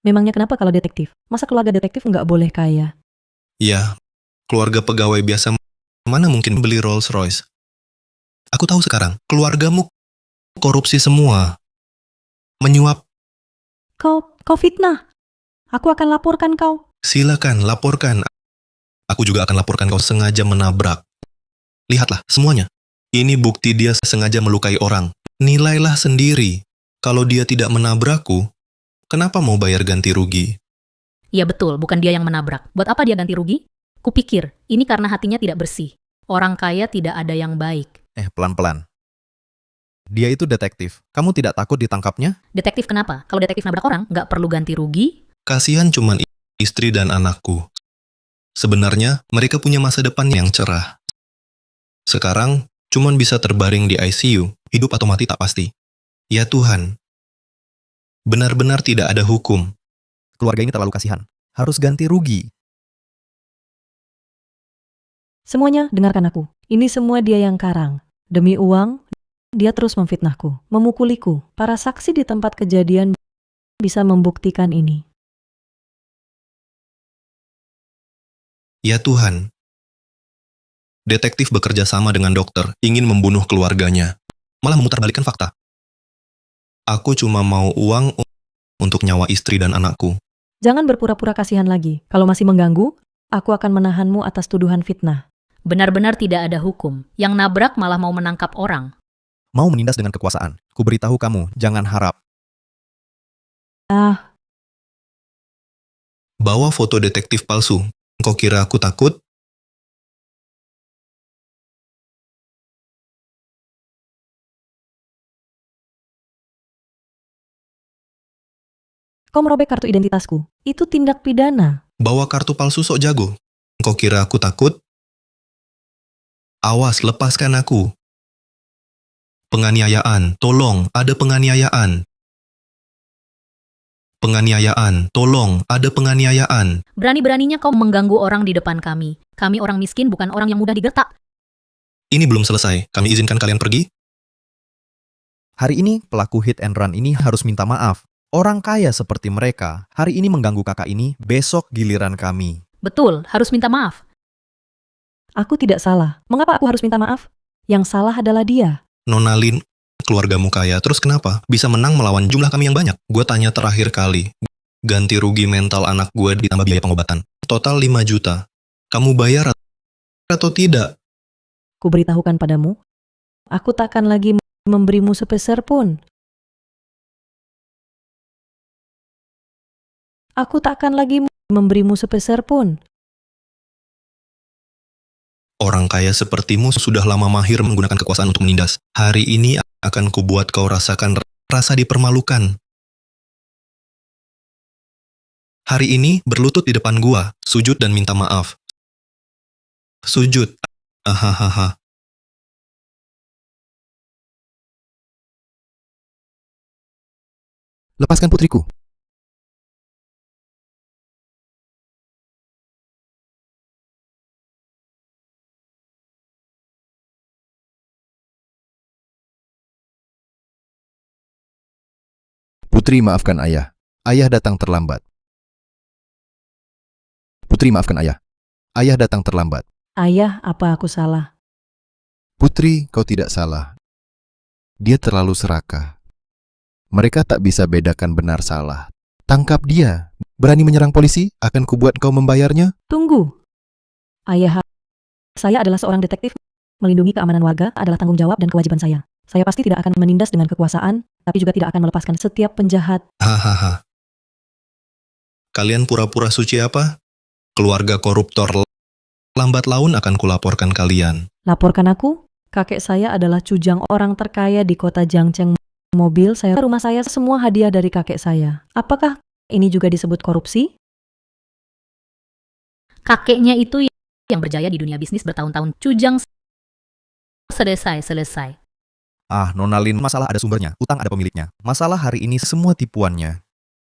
Memangnya kenapa kalau detektif? Masa keluarga detektif nggak boleh kaya? Ya, keluarga pegawai biasa mana mungkin beli Rolls Royce? Aku tahu sekarang, keluargamu korupsi semua. Menyuap. Kau fitnah. Aku akan laporkan kau. Silakan, laporkan. Aku juga akan laporkan kau sengaja menabrak. Lihatlah, semuanya. Ini bukti dia sengaja melukai orang. Nilailah sendiri. Kalau dia tidak menabrakku, kenapa mau bayar ganti rugi? Iya betul, bukan dia yang menabrak. Buat apa dia ganti rugi? Kupikir, ini karena hatinya tidak bersih. Orang kaya tidak ada yang baik. Pelan-pelan. Dia itu detektif. Kamu tidak takut ditangkapnya? Detektif kenapa? Kalau detektif nabrak orang, nggak perlu ganti rugi? Kasihan cuman istri dan anakku. Sebenarnya, mereka punya masa depan yang cerah. Sekarang, cuman bisa terbaring di ICU, hidup atau mati tak pasti. Ya Tuhan, benar-benar tidak ada hukum. Keluarga ini terlalu kasihan. Harus ganti rugi. Semuanya dengarkan aku. Ini semua dia yang karang. Demi uang, dia terus memfitnahku, memukuliku. Para saksi di tempat kejadian bisa membuktikan ini. Ya Tuhan, detektif bekerja sama dengan dokter, ingin membunuh keluarganya, malah memutarbalikkan fakta. Aku cuma mau uang untuk nyawa istri dan anakku. Jangan berpura-pura kasihan lagi. Kalau masih mengganggu, aku akan menahanmu atas tuduhan fitnah. Benar-benar tidak ada hukum. Yang nabrak malah mau menangkap orang. Mau menindas dengan kekuasaan. Ku beritahu kamu, jangan harap. Bawa foto detektif palsu. Kau kira aku takut? Kau merobek kartu identitasku. Itu tindak pidana. Bawa kartu palsu sok jago. Kau kira aku takut? Awas, lepaskan aku. Penganiayaan, tolong, ada penganiayaan. Penganiayaan, tolong, ada penganiayaan. Berani-beraninya kau mengganggu orang di depan kami. Kami orang miskin, bukan orang yang mudah digertak. Ini belum selesai. Kami izinkan kalian pergi? Hari ini, pelaku hit and run ini harus minta maaf. Orang kaya seperti mereka, hari ini mengganggu kakak ini, besok giliran kami. Betul, harus minta maaf. Aku tidak salah. Mengapa aku harus minta maaf? Yang salah adalah dia. Nona Lin, keluargamu kaya, terus kenapa? Bisa menang melawan jumlah kami yang banyak? Gue tanya terakhir kali. Ganti rugi mental anak gue ditambah biaya pengobatan. Total 5 juta. Kamu bayar atau tidak? Ku beritahukan padamu, aku takkan lagi memberimu sepeser pun. Aku takkan lagi memberimu sepeser pun. Orang kaya sepertimu sudah lama mahir menggunakan kekuasaan untuk menindas. Hari ini akan kubuat kau rasakan rasa dipermalukan. Hari ini berlutut di depan gua, sujud dan minta maaf. Sujud. Ahahaha. Lepaskan putriku. Putri, maafkan ayah. Ayah datang terlambat. Putri, maafkan ayah. Ayah datang terlambat. Ayah, apa aku salah? Putri, kau tidak salah. Dia terlalu serakah. Mereka tak bisa bedakan benar salah. Tangkap dia. Berani menyerang polisi? Akan kubuat kau membayarnya? Tunggu. Ayah, saya adalah seorang detektif. Melindungi keamanan warga adalah tanggung jawab dan kewajiban saya. Saya pasti tidak akan menindas dengan kekuasaan, tapi juga tidak akan melepaskan setiap penjahat. Hahaha. Kalian pura-pura suci apa? Keluarga koruptor. Lambat laun akan kulaporkan kalian. Laporkan aku? Kakek saya adalah cujang orang terkaya di kota Jiangcheng. Mobil saya, rumah saya, semua hadiah dari kakek saya. Apakah ini juga disebut korupsi? Kakeknya itu yang berjaya di dunia bisnis bertahun-tahun. Cujang selesai. Nona Lin, masalah ada sumbernya, utang ada pemiliknya. Masalah hari ini semua tipuannya.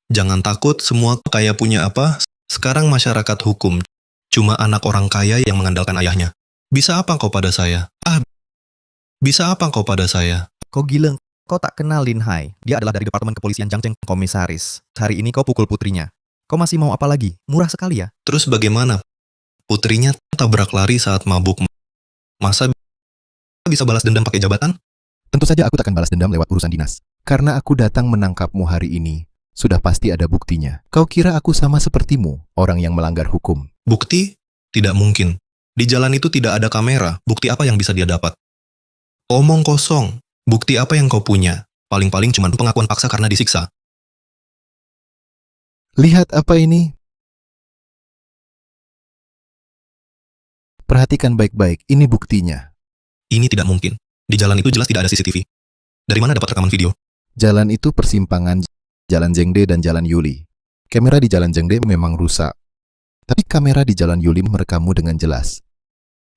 Jangan takut, semua kaya punya apa? Sekarang masyarakat hukum. Cuma anak orang kaya yang mengandalkan ayahnya. Bisa apa kau pada saya? Bisa apa kau pada saya? Kau gila, kau tak kenal Lin Hai. Dia adalah dari Departemen Kepolisian Jiangcheng, komisaris. Hari ini kau pukul putrinya. Kau masih mau apa lagi? Murah sekali ya. Terus bagaimana? Putrinya tabrak lari saat mabuk. Masa bisa balas dendam pakai jabatan? Tentu saja aku takkan balas dendam lewat urusan dinas. Karena aku datang menangkapmu hari ini, sudah pasti ada buktinya. Kau kira aku sama sepertimu, orang yang melanggar hukum? Bukti? Tidak mungkin. Di jalan itu tidak ada kamera. Bukti apa yang bisa dia dapat? Omong kosong. Bukti apa yang kau punya? Paling-paling cuma pengakuan paksa karena disiksa. Lihat apa ini. Perhatikan baik-baik, ini buktinya. Ini tidak mungkin. Di jalan itu jelas tidak ada CCTV. Dari mana dapat rekaman video? Jalan itu persimpangan Jalan Zhengde dan Jalan Yuli. Kamera di Jalan Zhengde memang rusak. Tapi kamera di Jalan Yuli merekammu dengan jelas.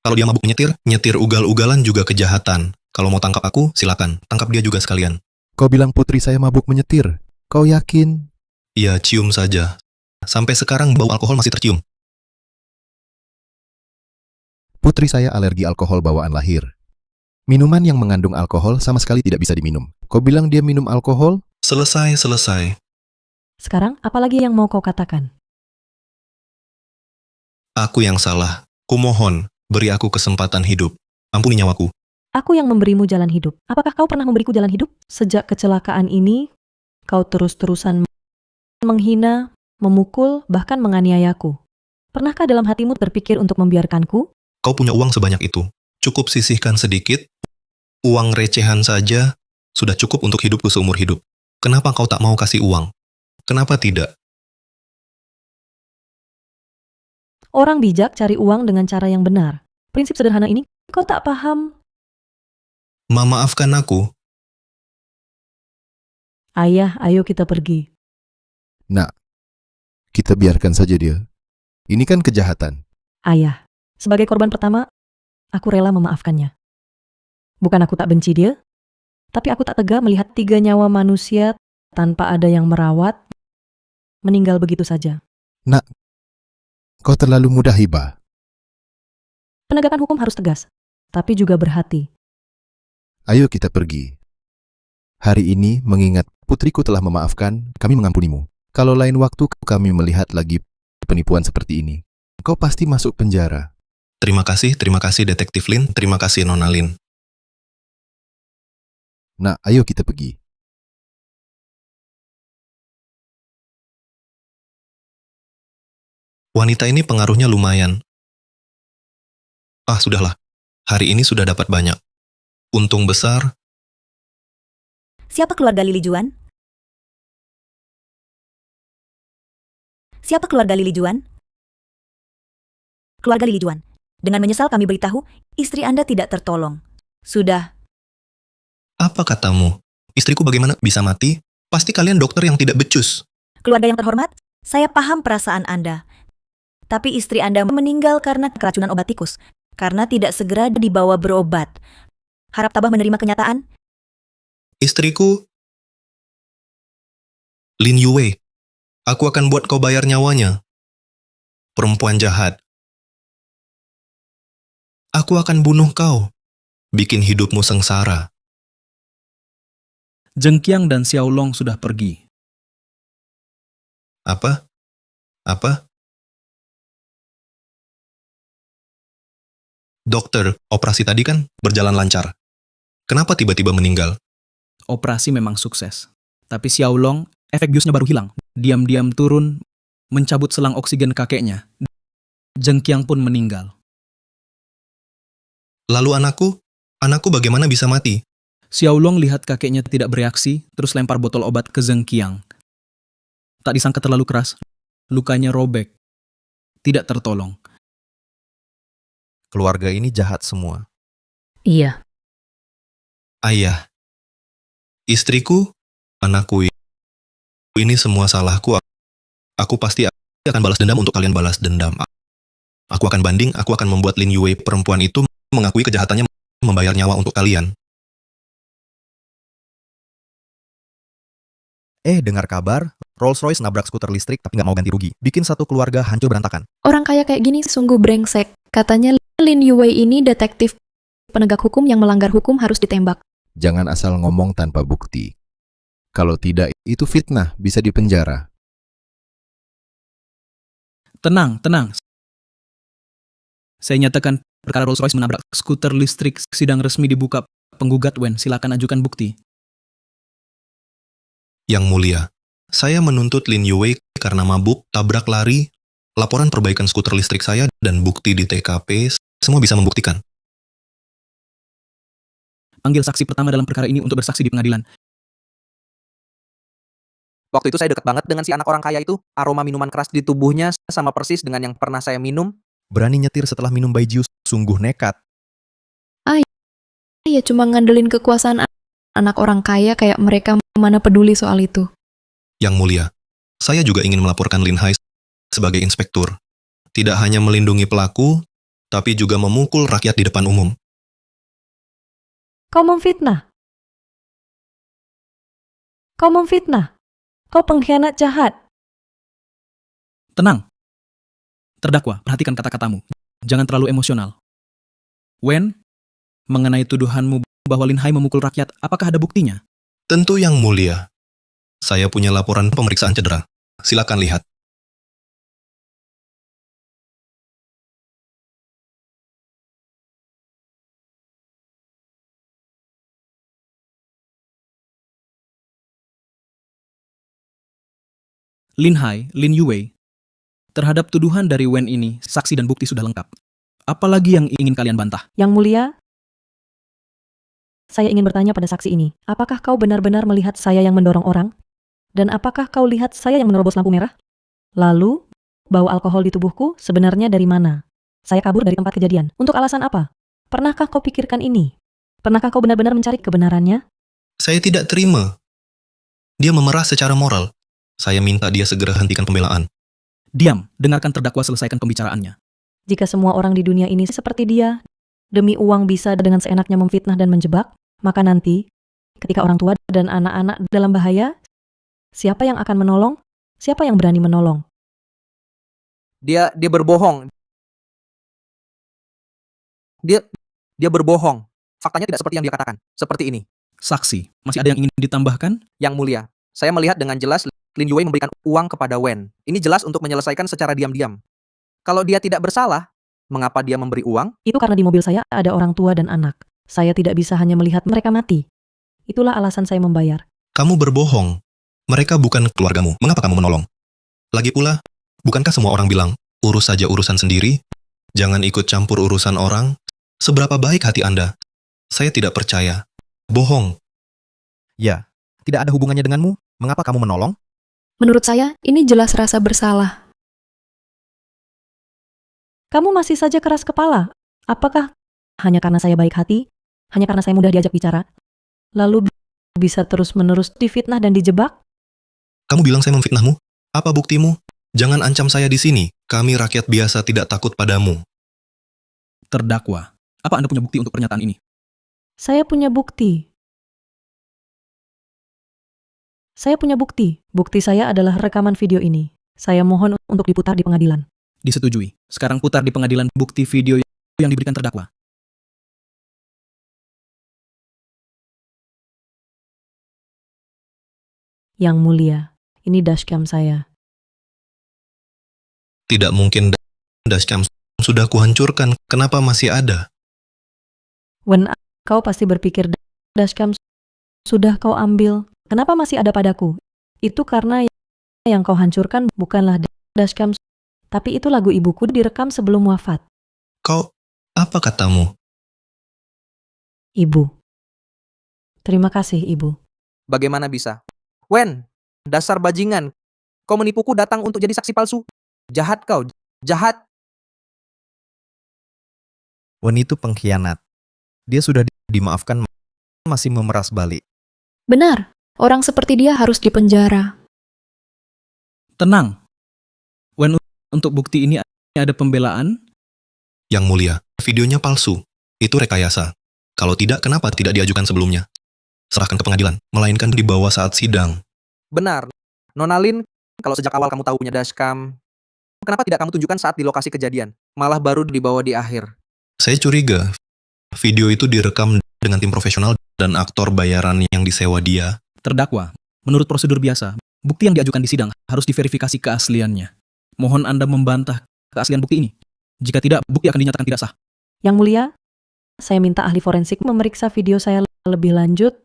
Kalau dia mabuk nyetir ugal-ugalan juga kejahatan. Kalau mau tangkap aku, silakan. Tangkap dia juga sekalian. Kau bilang putri saya mabuk menyetir. Kau yakin? Iya, cium saja. Sampai sekarang bau alkohol masih tercium. Putri saya alergi alkohol bawaan lahir. Minuman yang mengandung alkohol sama sekali tidak bisa diminum. Kau bilang dia minum alkohol? Selesai. Sekarang, apalagi yang mau kau katakan? Aku yang salah. Kumohon, beri aku kesempatan hidup. Ampuni nyawaku. Aku yang memberimu jalan hidup. Apakah kau pernah memberiku jalan hidup? Sejak kecelakaan ini, kau terus-terusan menghina, memukul, bahkan menganiayaku. Pernahkah dalam hatimu terpikir untuk membiarkanku? Kau punya uang sebanyak itu. Cukup sisihkan sedikit. Uang recehan saja sudah cukup untuk hidupku seumur hidup. Kenapa kau tak mau kasih uang? Kenapa tidak? Orang bijak cari uang dengan cara yang benar. Prinsip sederhana ini, kau tak paham. Maafkan aku. Ayah, ayo kita pergi. Nak, kita biarkan saja dia. Ini kan kejahatan. Ayah, sebagai korban pertama, aku rela memaafkannya. Bukan aku tak benci dia, tapi aku tak tega melihat 3 nyawa manusia tanpa ada yang merawat, meninggal begitu saja. Nak, kau terlalu mudah hibah. Penegakan hukum harus tegas, tapi juga berhati. Ayo kita pergi. Hari ini mengingat putriku telah memaafkan, kami mengampunimu. Kalau lain waktu kami melihat lagi penipuan seperti ini, kau pasti masuk penjara. Terima kasih Detektif Lin. Terima kasih Nona Lin. Nah, ayo kita pergi. Wanita ini pengaruhnya lumayan. Sudahlah. Hari ini sudah dapat banyak. Untung besar. Siapa keluarga Lili Juan? Siapa keluarga Lili Juan? Keluarga Lili Juan. Dengan menyesal kami beritahu, istri Anda tidak tertolong. Sudah. Apa katamu? Istriku bagaimana bisa mati? Pasti kalian dokter yang tidak becus. Keluarga yang terhormat, saya paham perasaan Anda. Tapi istri Anda meninggal karena keracunan obat tikus. Karena tidak segera dibawa berobat. Harap tabah menerima kenyataan. Istriku, Lin Yue, aku akan buat kau bayar nyawanya. Perempuan jahat. Aku akan bunuh kau. Bikin hidupmu sengsara. Zheng dan Xiaolong sudah pergi. Apa? Dokter, operasi tadi kan berjalan lancar. Kenapa tiba-tiba meninggal? Operasi memang sukses. Tapi Xiaolong, efek biusnya baru hilang. Diam-diam turun, mencabut selang oksigen kakeknya. Zheng pun meninggal. Lalu anakku bagaimana bisa mati? Xiaolong lihat kakeknya tidak bereaksi, terus lempar botol obat ke Zheng Qiang. Tak disangka terlalu keras, lukanya robek. Tidak tertolong. Keluarga ini jahat semua. Iya. Ayah, istriku, anakku, ini semua salahku. Aku pasti akan balas dendam untuk kalian balas dendam. Aku akan banding, aku akan membuat Lin Yue perempuan itu mengakui kejahatannya membayar nyawa untuk kalian. Dengar kabar, Rolls-Royce nabrak skuter listrik tapi nggak mau ganti rugi. Bikin satu keluarga hancur berantakan. Orang kaya kayak gini sungguh brengsek. Katanya Lin Yue ini detektif penegak hukum yang melanggar hukum harus ditembak. Jangan asal ngomong tanpa bukti. Kalau tidak, itu fitnah, bisa dipenjara. Tenang. Saya nyatakan perkara Rolls-Royce menabrak skuter listrik. Sidang resmi dibuka. Penggugat Wen, silakan ajukan bukti. Yang mulia, saya menuntut Lin Yue karena mabuk, tabrak lari, laporan perbaikan skuter listrik saya, dan bukti di TKP, semua bisa membuktikan. Panggil saksi pertama dalam perkara ini untuk bersaksi di pengadilan. Waktu itu saya dekat banget dengan si anak orang kaya itu. Aroma minuman keras di tubuhnya sama persis dengan yang pernah saya minum. Berani nyetir setelah minum baijiu, sungguh nekat. Ya cuma ngandelin kekuasaan anak orang kaya kayak mereka, mana peduli soal itu. Yang mulia, saya juga ingin melaporkan Lin Hai sebagai inspektur. Tidak hanya melindungi pelaku, tapi juga memukul rakyat di depan umum. Kau memfitnah. Kau pengkhianat jahat. Tenang. Terdakwa, perhatikan kata-katamu. Jangan terlalu emosional. Wen, mengenai tuduhanmu bahwa Lin Hai memukul rakyat, apakah ada buktinya? Tentu yang mulia. Saya punya laporan pemeriksaan cedera. Silakan lihat. Lin Hai, Lin Yue, terhadap tuduhan dari Wen ini, saksi dan bukti sudah lengkap. Apalagi yang ingin kalian bantah? Yang mulia, saya ingin bertanya pada saksi ini, apakah kau benar-benar melihat saya yang mendorong orang? Dan apakah kau lihat saya yang menerobos lampu merah? Lalu, bau alkohol di tubuhku sebenarnya dari mana? Saya kabur dari tempat kejadian. Untuk alasan apa? Pernahkah kau pikirkan ini? Pernahkah kau benar-benar mencari kebenarannya? Saya tidak terima. Dia memerah secara moral. Saya minta dia segera hentikan pembelaan. Diam, dengarkan terdakwa selesaikan pembicaraannya. Jika semua orang di dunia ini seperti dia, demi uang bisa dengan seenaknya memfitnah dan menjebak, maka nanti, ketika orang tua dan anak-anak dalam bahaya, siapa yang akan menolong? Siapa yang berani menolong? Dia berbohong. Dia berbohong. Faktanya tidak seperti yang dia katakan. Seperti ini. Saksi, masih ada yang ingin ditambahkan? Yang mulia, saya melihat dengan jelas Lin Yue memberikan uang kepada Wen. Ini jelas untuk menyelesaikan secara diam-diam. Kalau dia tidak bersalah, mengapa dia memberi uang? Itu karena di mobil saya ada orang tua dan anak. Saya tidak bisa hanya melihat mereka mati. Itulah alasan saya membayar. Kamu berbohong. Mereka bukan keluargamu. Mengapa kamu menolong? Lagi pula, bukankah semua orang bilang, urus saja urusan sendiri? Jangan ikut campur urusan orang. Seberapa baik hati Anda? Saya tidak percaya. Bohong. Ya, tidak ada hubungannya denganmu. Mengapa kamu menolong? Menurut saya, ini jelas rasa bersalah. Kamu masih saja keras kepala. Apakah hanya karena saya baik hati? Hanya karena saya mudah diajak bicara? Lalu bisa terus-menerus difitnah dan dijebak? Kamu bilang saya memfitnahmu? Apa buktimu? Jangan ancam saya di sini. Kami rakyat biasa tidak takut padamu. Terdakwa, apa Anda punya bukti untuk pernyataan ini? Saya punya bukti. Saya punya bukti. Bukti saya adalah rekaman video ini. Saya mohon untuk diputar di pengadilan. Disetujui. Sekarang putar di pengadilan bukti video yang diberikan terdakwa. Yang mulia, ini dashcam saya. Tidak mungkin dashcam sudah kuhancurkan. Kenapa masih ada? Wen, kau pasti berpikir dashcam sudah kau ambil. Kenapa masih ada padaku? Itu karena yang kau hancurkan bukanlah dashcam, tapi itu lagu ibuku direkam sebelum wafat. Kau, apa katamu? Ibu. Terima kasih, Ibu. Bagaimana bisa? Wen, dasar bajingan. Kau menipuku datang untuk jadi saksi palsu. Jahat kau, jahat. Wen itu pengkhianat. Dia sudah dimaafkan, masih memeras balik. Benar, orang seperti dia harus dipenjara. Tenang. Wen, untuk bukti ini ada pembelaan? Yang mulia, videonya palsu. Itu rekayasa. Kalau tidak, kenapa tidak diajukan sebelumnya? Serahkan ke pengadilan, melainkan dibawa saat sidang. Benar. Nona Lin, kalau sejak awal kamu tahu punya dashcam, kenapa tidak kamu tunjukkan saat di lokasi kejadian? Malah baru dibawa di akhir. Saya curiga, video itu direkam dengan tim profesional dan aktor bayaran yang disewa dia. Terdakwa, menurut prosedur biasa, bukti yang diajukan di sidang harus diverifikasi keasliannya. Mohon Anda membantah keaslian bukti ini. Jika tidak, bukti akan dinyatakan tidak sah. Yang mulia, saya minta ahli forensik memeriksa video saya lebih lanjut.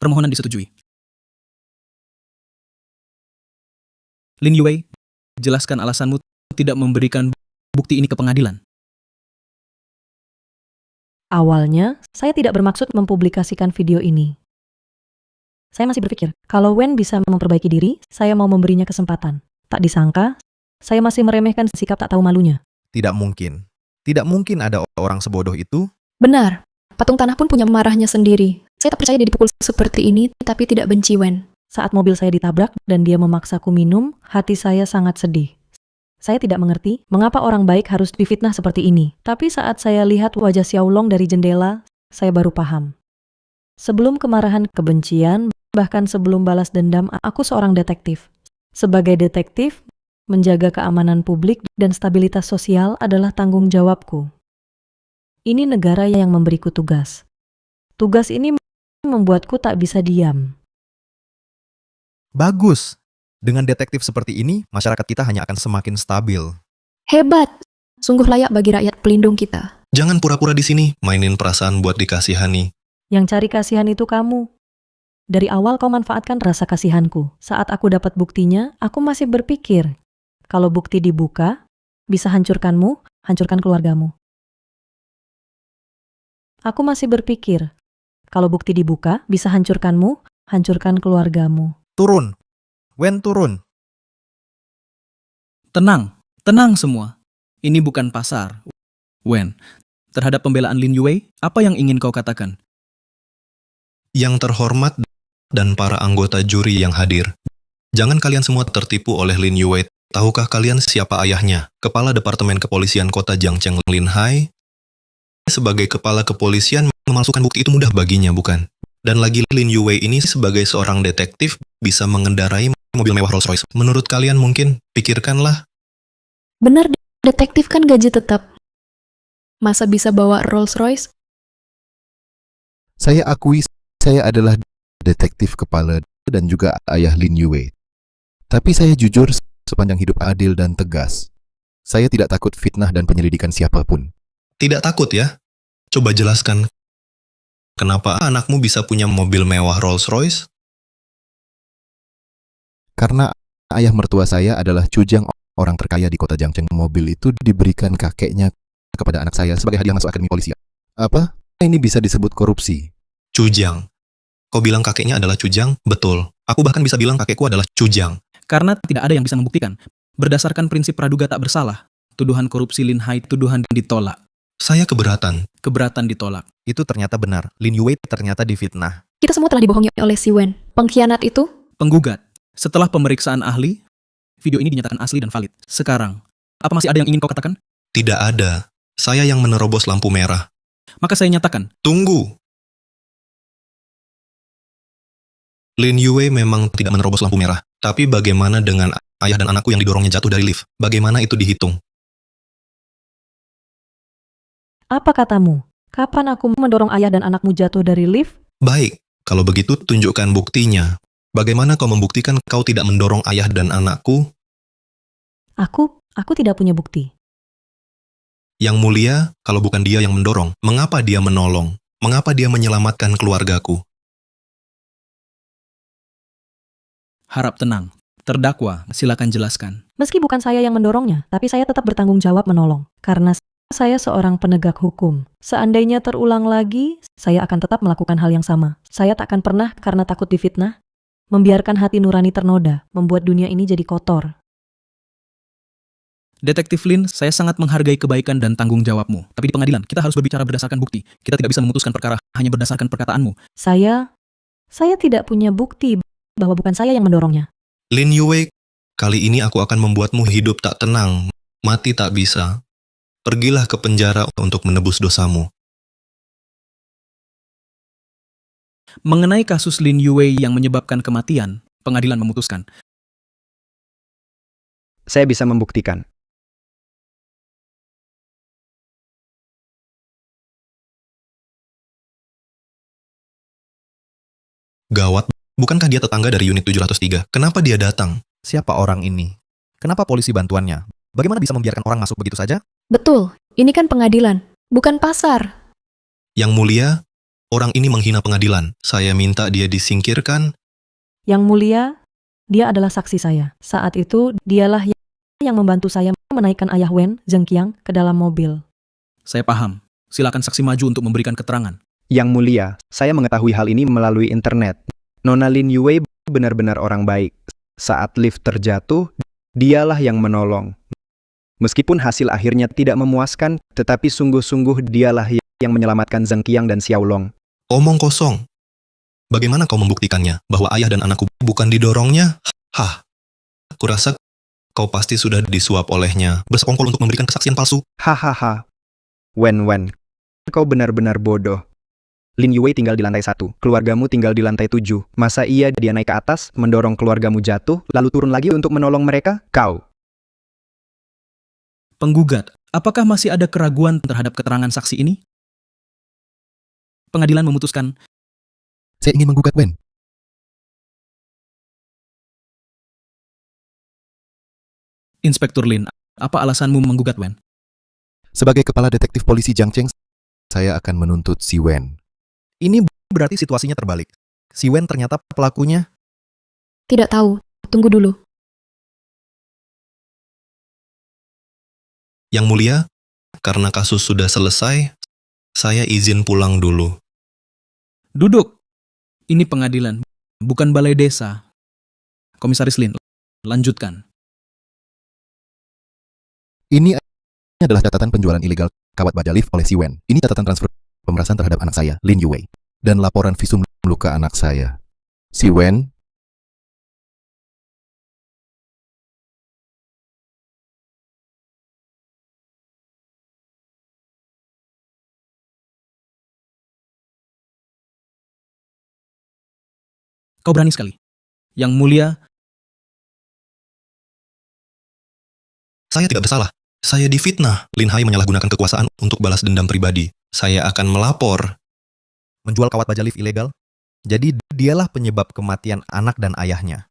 Permohonan disetujui. Lin Yue, jelaskan alasanmu tidak memberikan bukti ini ke pengadilan. Awalnya, saya tidak bermaksud mempublikasikan video ini. Saya masih berpikir, kalau Wen bisa memperbaiki diri, saya mau memberinya kesempatan. Tak disangka, saya masih meremehkan sikap tak tahu malunya. Tidak mungkin. Tidak mungkin ada orang sebodoh itu. Benar, patung tanah pun punya marahnya sendiri. Saya tak percaya dia dipukul seperti ini, tapi tidak benci Wen. Saat mobil saya ditabrak dan dia memaksaku minum, hati saya sangat sedih. Saya tidak mengerti mengapa orang baik harus difitnah seperti ini. Tapi saat saya lihat wajah Xiaolong dari jendela, saya baru paham. Sebelum kemarahan, kebencian, bahkan sebelum balas dendam, aku seorang detektif. Sebagai detektif, menjaga keamanan publik dan stabilitas sosial adalah tanggung jawabku. Ini negara yang memberiku tugas. Tugas ini membuatku tak bisa diam. Bagus. Dengan detektif seperti ini, masyarakat kita hanya akan semakin stabil. Hebat! Sungguh layak bagi rakyat pelindung kita. Jangan pura-pura di sini, mainin perasaan buat dikasihani. Yang cari kasihan itu kamu. Dari awal kau manfaatkan rasa kasihanku. Saat aku dapat buktinya, aku masih berpikir, kalau bukti dibuka, bisa hancurkanmu, hancurkan keluargamu. Aku masih berpikir, kalau bukti dibuka, bisa hancurkanmu, hancurkan keluargamu. Turun. Wen, turun. Tenang, tenang semua. Ini bukan pasar. Wen, terhadap pembelaan Lin Yue, apa yang ingin kau katakan? Yang terhormat dan para anggota juri yang hadir. Jangan kalian semua tertipu oleh Lin Yue. Tahukah kalian siapa ayahnya? Kepala Departemen Kepolisian Kota Jiangcheng Lin Hai. Sebagai kepala kepolisian, memalsukan bukti itu mudah baginya, bukan? Dan lagi Lin Yue ini sebagai seorang detektif bisa mengendarai mobil mewah Rolls-Royce. Menurut kalian mungkin, pikirkanlah. Benar, detektif kan gaji tetap. Masa bisa bawa Rolls-Royce? Saya akui saya adalah detektif kepala dan juga ayah Lin Yue. Tapi saya jujur sepanjang hidup adil dan tegas. Saya tidak takut fitnah dan penyelidikan siapapun. Tidak takut ya? Coba jelaskan, kenapa anakmu bisa punya mobil mewah Rolls-Royce? Karena ayah mertua saya adalah Cujang, orang terkaya di kota Jiangcheng. Mobil itu diberikan kakeknya kepada anak saya sebagai hadiah masuk akademi polisi. Apa? Ini bisa disebut korupsi. Cujang. Kau bilang kakeknya adalah Cujang? Betul. Aku bahkan bisa bilang kakekku adalah Cujang. Karena tidak ada yang bisa membuktikan. Berdasarkan prinsip praduga tak bersalah, tuduhan korupsi Lin Hai tuduhan ditolak. Saya keberatan. Keberatan ditolak. Itu ternyata benar. Lin Yue ternyata difitnah. Kita semua telah dibohongi oleh si Wen. Pengkhianat itu? Penggugat. Setelah pemeriksaan ahli, video ini dinyatakan asli dan valid. Sekarang, apa masih ada yang ingin kau katakan? Tidak ada. Saya yang menerobos lampu merah. Maka saya nyatakan. Tunggu. Lin Yue memang tidak menerobos lampu merah. Tapi bagaimana dengan ayah dan anakku yang didorongnya jatuh dari lift? Bagaimana itu dihitung? Apa katamu? Kapan aku mendorong ayah dan anakmu jatuh dari lift? Baik, kalau begitu tunjukkan buktinya. Bagaimana kau membuktikan kau tidak mendorong ayah dan anakku? Aku tidak punya bukti. Yang mulia, kalau bukan dia yang mendorong, mengapa dia menolong? Mengapa dia menyelamatkan keluargaku? Harap tenang. Terdakwa, silakan jelaskan. Meski bukan saya yang mendorongnya, tapi saya tetap bertanggung jawab menolong. Karena saya seorang penegak hukum. Seandainya terulang lagi, saya akan tetap melakukan hal yang sama. Saya tak akan pernah karena takut difitnah, membiarkan hati nurani ternoda, membuat dunia ini jadi kotor. Detektif Lin, saya sangat menghargai kebaikan dan tanggung jawabmu. Tapi di pengadilan, kita harus berbicara berdasarkan bukti. Kita tidak bisa memutuskan perkara hanya berdasarkan perkataanmu. Saya tidak punya bukti bahwa bukan saya yang mendorongnya. Lin Yue, kali ini aku akan membuatmu hidup tak tenang, mati tak bisa. Pergilah ke penjara untuk menebus dosamu. Mengenai kasus Lin Yue yang menyebabkan kematian, pengadilan memutuskan. Saya bisa membuktikan. Gawat, bukankah dia tetangga dari unit 703? Kenapa dia datang? Siapa orang ini? Kenapa polisi bantuannya? Bagaimana bisa membiarkan orang masuk begitu saja? Betul, ini kan pengadilan, bukan pasar. Yang mulia, orang ini menghina pengadilan. Saya minta dia disingkirkan. Yang mulia, dia adalah saksi saya. Saat itu, dialah yang membantu saya menaikkan ayah Wen, Zhengqiang, ke dalam mobil. Saya paham. Silakan saksi maju untuk memberikan keterangan. Yang mulia, saya mengetahui hal ini melalui internet. Nona Lin Yue benar-benar orang baik. Saat lift terjatuh, dialah yang menolong. Meskipun hasil akhirnya tidak memuaskan, tetapi sungguh-sungguh dialah yang menyelamatkan Zhengqiang dan Xiaolong. Omong kosong. Bagaimana kau membuktikannya bahwa ayah dan anakku bukan didorongnya? Hah, kurasa kau pasti sudah disuap olehnya, bersekongkol untuk memberikan kesaksian palsu. Hahaha. Wen, kau benar-benar bodoh. Lin Yue tinggal di lantai 1, keluargamu tinggal di lantai 7. Masa iya dia naik ke atas, mendorong keluargamu jatuh, lalu turun lagi untuk menolong mereka? Kau. Penggugat, apakah masih ada keraguan terhadap keterangan saksi ini? Pengadilan memutuskan. Saya ingin menggugat Wen. Inspektur Lin, apa alasanmu menggugat Wen? Sebagai kepala detektif polisi Jiangcheng, saya akan menuntut si Wen. Ini berarti situasinya terbalik. si Wen ternyata pelakunya? Tidak tahu. Tunggu dulu. Yang mulia, karena kasus sudah selesai, saya izin pulang dulu. Duduk. Ini pengadilan, bukan balai desa. Komisaris Lin, lanjutkan. Ini adalah catatan penjualan ilegal kawat baja lift oleh si Wen. Ini catatan transfer pemerasan terhadap anak saya, Lin Yuwei. Dan laporan visum luka anak saya. Si Wen, Kau berani sekali. Yang mulia, Saya tidak bersalah. Saya difitnah. Lin Hai menyalahgunakan kekuasaan untuk balas dendam pribadi. Saya akan melapor. Menjual kawat baja lift ilegal? Jadi dialah penyebab kematian anak dan ayahnya.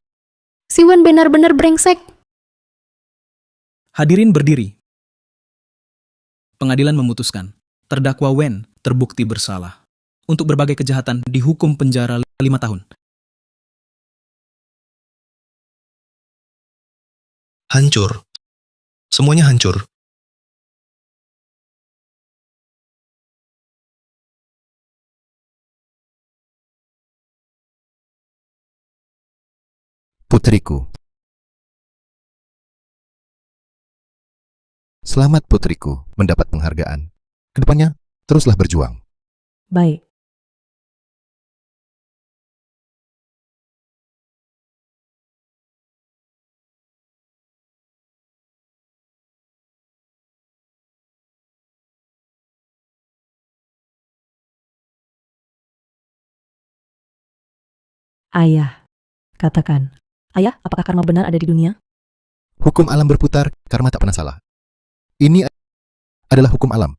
Si Wen benar-benar brengsek. hadirin berdiri. Pengadilan memutuskan, terdakwa Wen terbukti bersalah. Untuk berbagai kejahatan dihukum penjara 5 tahun. Hancur. Semuanya hancur. putriku. Selamat putriku mendapat penghargaan. Kedepannya, teruslah berjuang. Baik. Ayah, katakan. Ayah, apakah karma benar ada di dunia? Hukum alam berputar, karma tak pernah salah. Ini adalah hukum alam.